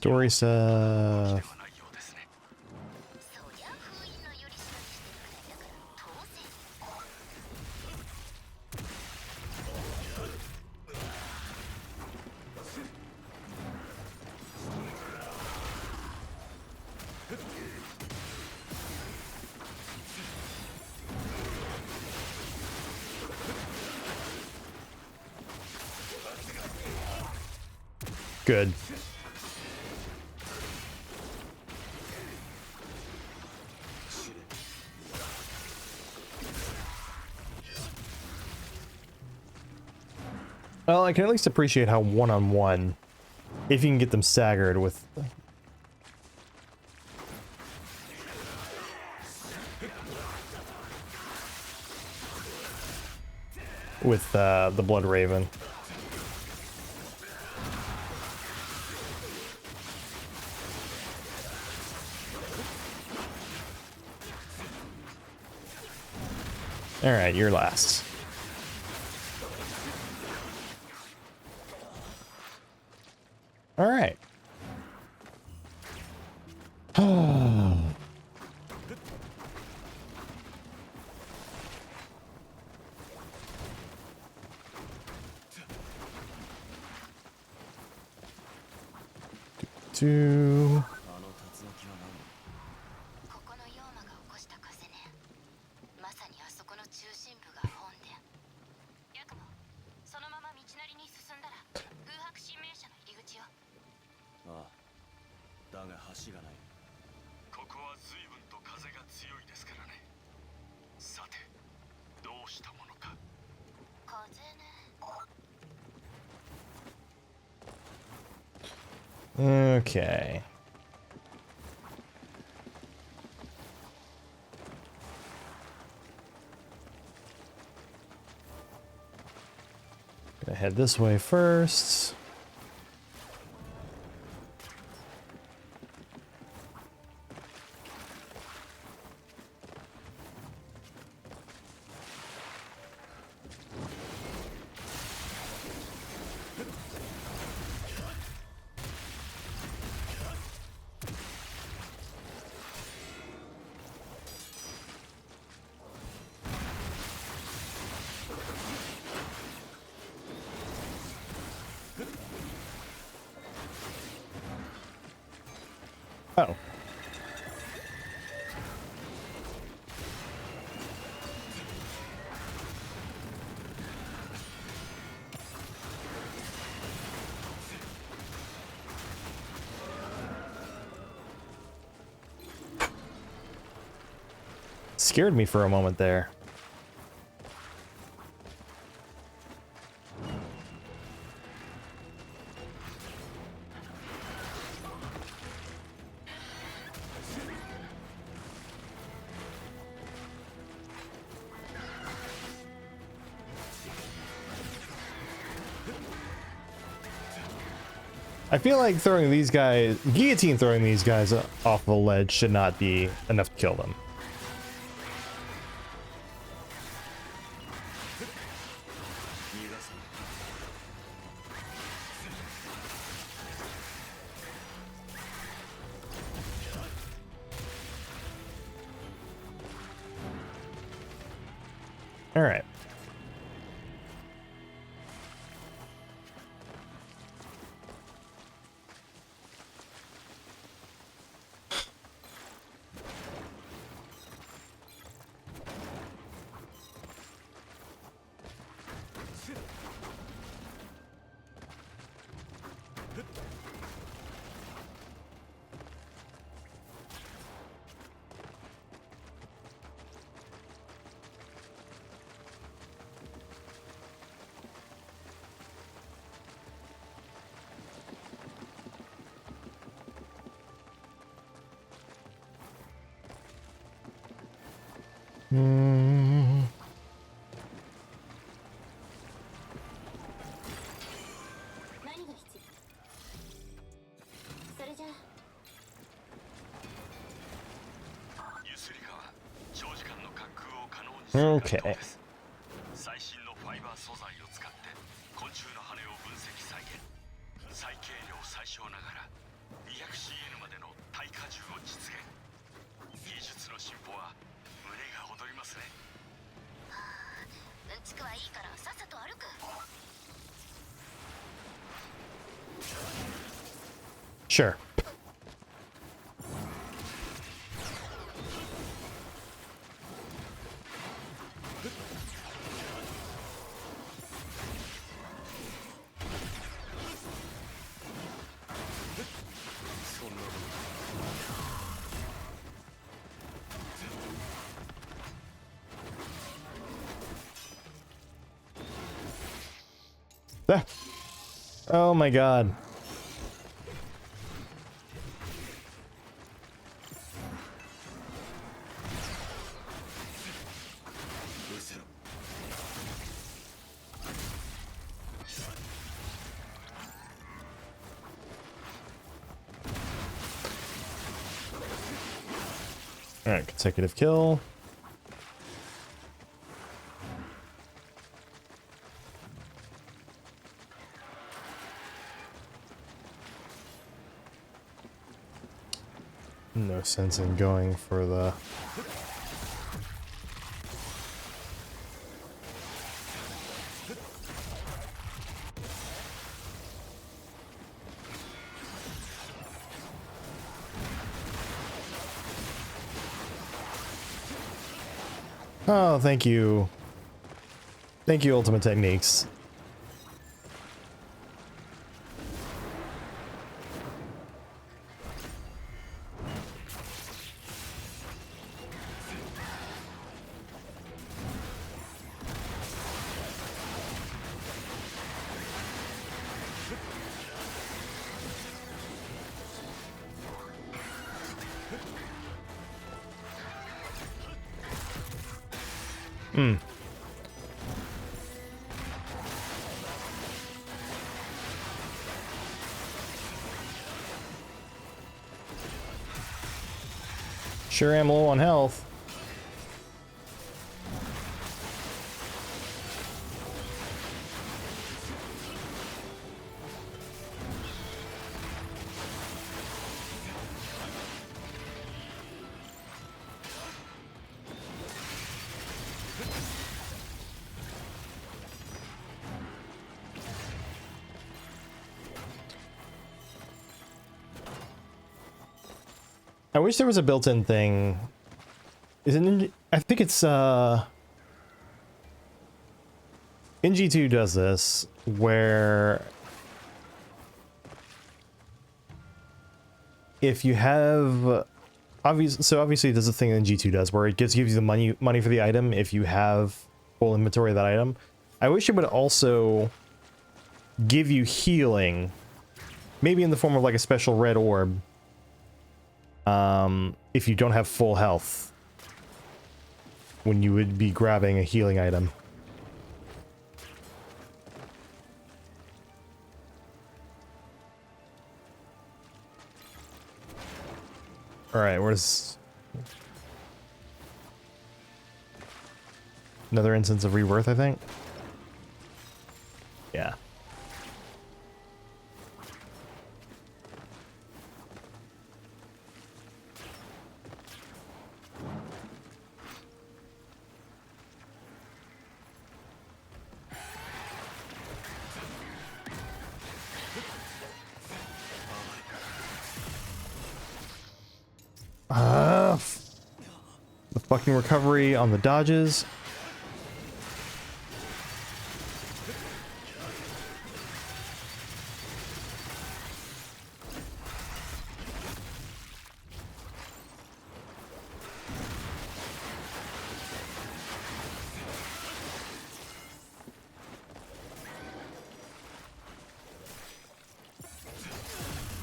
A: Story stuff. Good. Well, I can at least appreciate how one-on-one, if you can get them staggered with the Blood Raven. All right, you're last. All right. Two. Okay. Gonna head this way first. Oh. Scared me for a moment there. I feel like throwing these guys, guillotine throwing these guys off a ledge should not be enough to kill them. All right. Okay.
B: 200CN までの耐荷重を実現。技術の進歩は胸が躍りますね。
C: うんちくはいいからさっさと歩く。
A: Sure. Ah. Oh my god. Alright, consecutive kill. No sense in going for the... Oh, thank you. Thank you, Ultimate Techniques. Hmm. Sure am low on health. I wish there was a built-in thing. Is it I think it's NG2 does this where if you have obviously there's a thing that NG2 does where it gives you the money for the item if you have full inventory of that item. I wish it would also give you healing, maybe in the form of like a special red orb. If you don't have full health when you would be grabbing a healing item. Alright, where's... Another instance of rebirth, I think? Yeah. The fucking recovery on the dodges.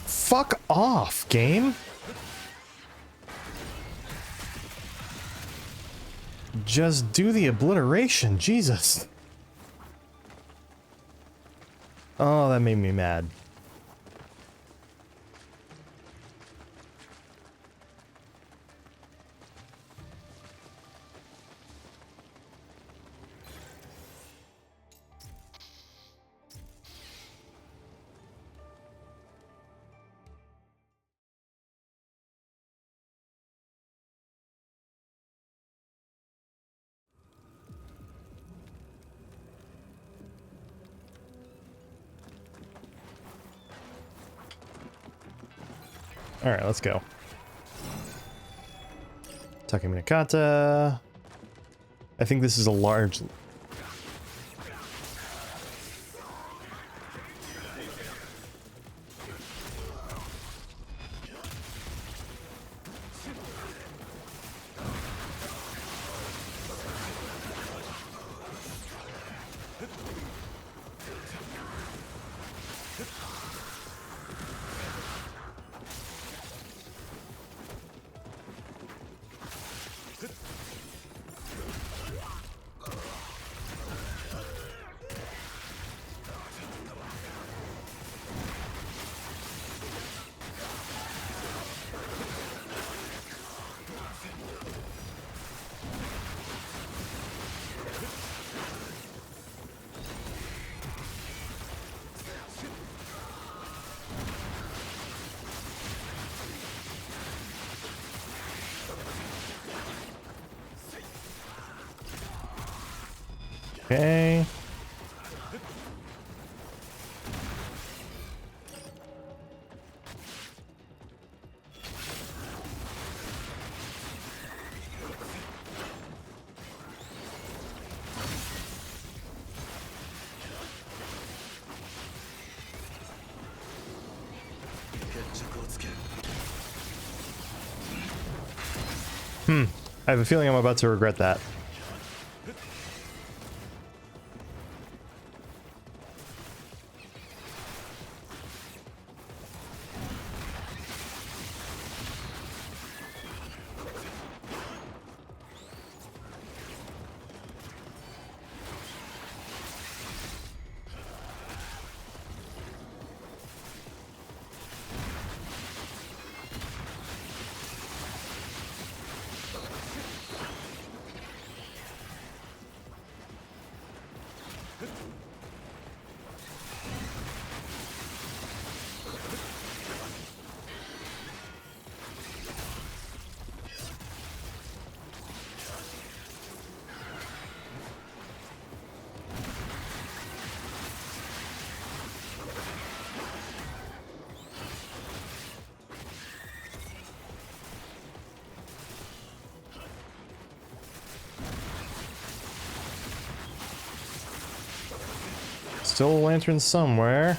A: Fuck off, game. Just do the obliteration, Jesus. Oh, that made me mad. Alright, let's go. Takeminakata. I think this is a large... Okay. I have a feeling I'm about to regret that. Still a lantern somewhere.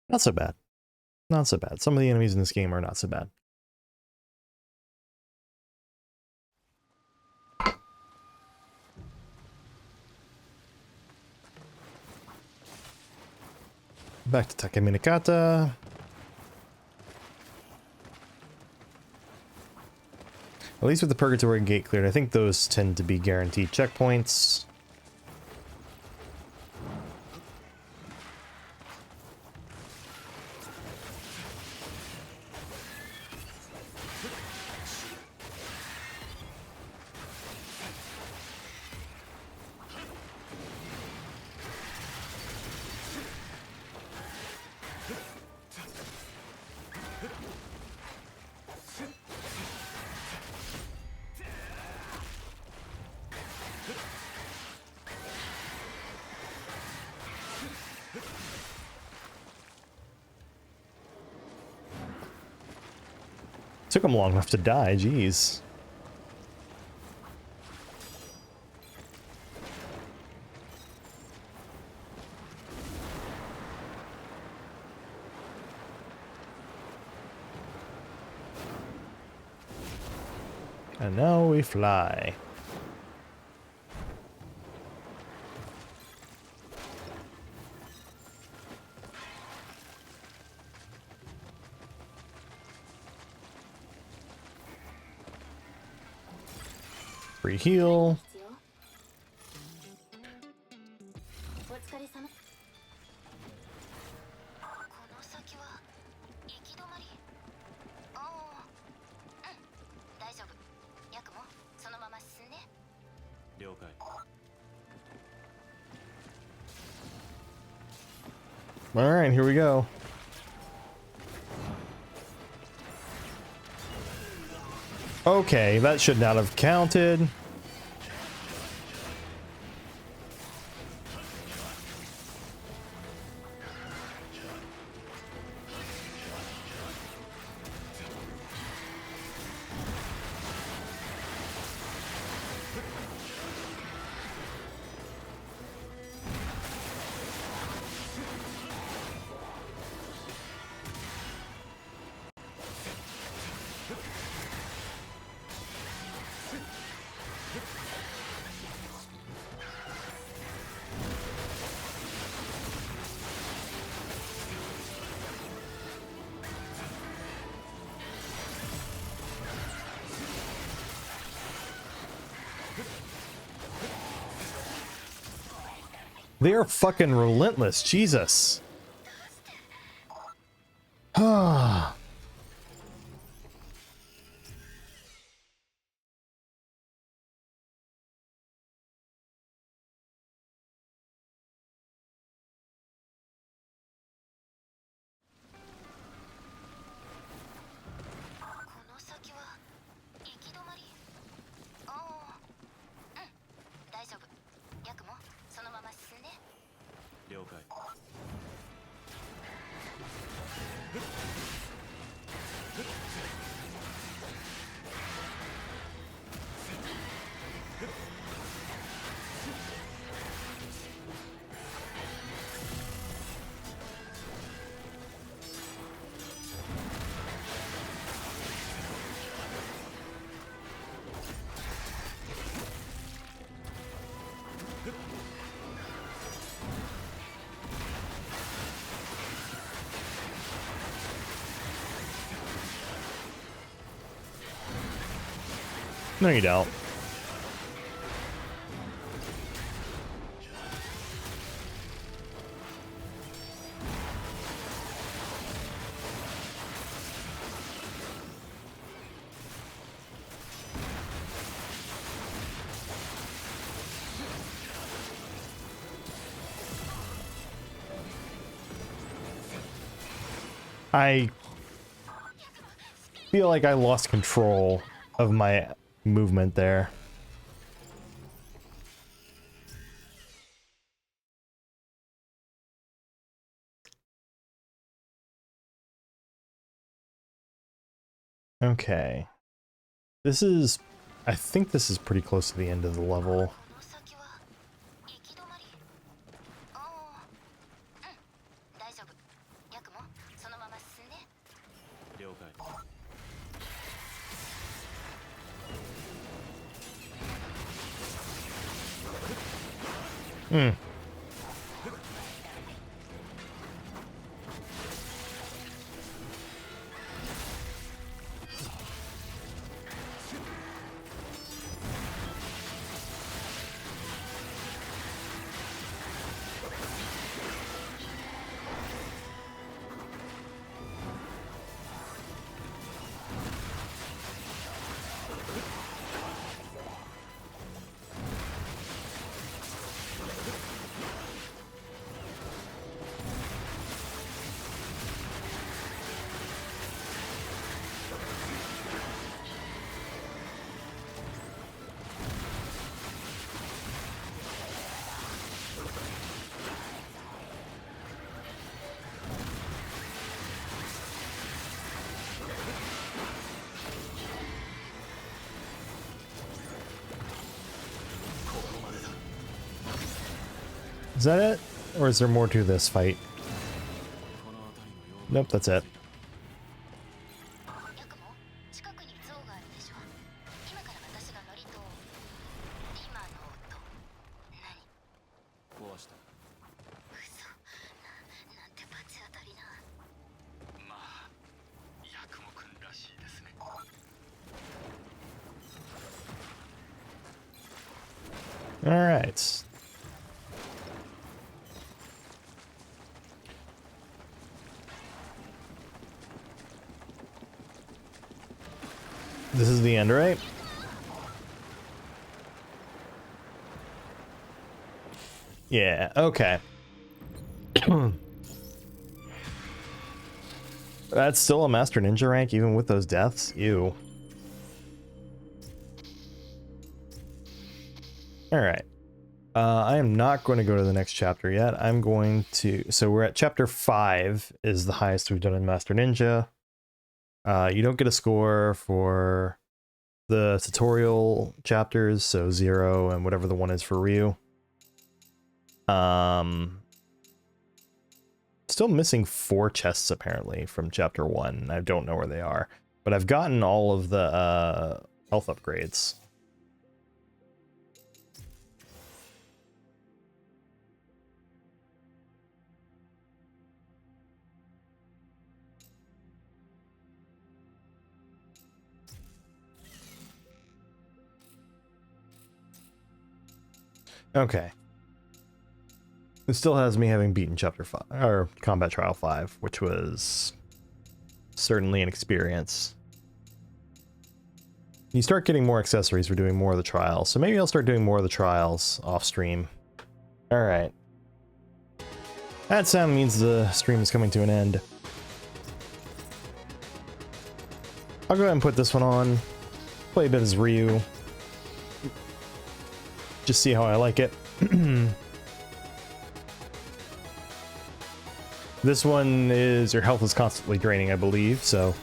A: Not so bad. Not so bad. Some of the enemies in this game are not so bad. Back to Takeminakata. At least with the Purgatory Gate cleared, I think those tend to be guaranteed checkpoints. Took him long enough to die, jeez. And now we fly. Free heal.
C: お疲れ様。この先は
B: 了解。
A: All right, here we go. Okay, that should not have counted. They are fucking relentless, Jesus. Ah. No, you don't. I feel like I lost control of my movement there. Okay. This is... I think this is pretty close to the end of the level. Hmm. Is that it? Or is there more to this fight? Nope, that's it. All right. This is the end, right? Yeah, okay. That's still a Master Ninja rank, even with those deaths? Ew. Alright. I am not going to go to the next chapter yet. I'm going to... So we're at chapter 5 is the highest we've done in Master Ninja. You don't get a score for the tutorial chapters, so 0 and whatever the one is for Ryu. Still missing 4 chests apparently from chapter 1. I don't know where they are, but I've gotten all of the health upgrades. Okay. It still has me having beaten chapter 5 or combat trial 5, which was certainly an experience. You start getting more accessories for doing more of the trials, so maybe I'll start doing more of the trials off stream. All right. That sound means the stream is coming to an end. I'll go ahead and put this one on, play a bit as Ryu, just see how I like it. This one is, your health is constantly draining, I believe, so...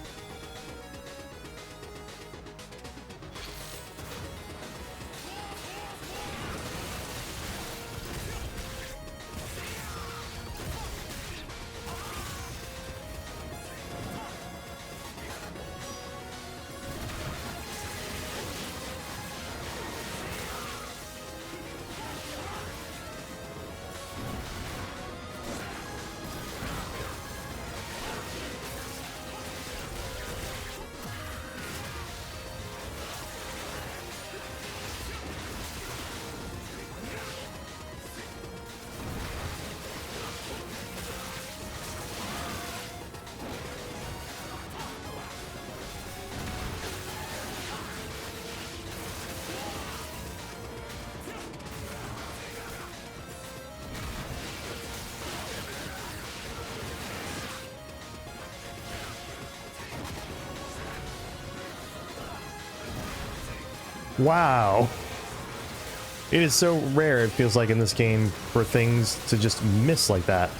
A: Wow. It is so rare, it feels like, in this game for things to just miss like that.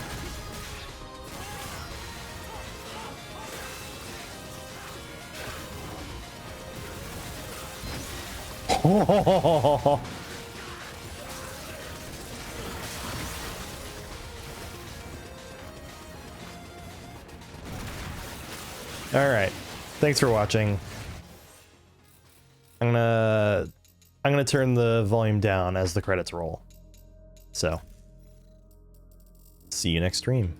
A: Alright. Thanks for watching. I'm gonna turn the volume down as the credits roll. So, see you next stream.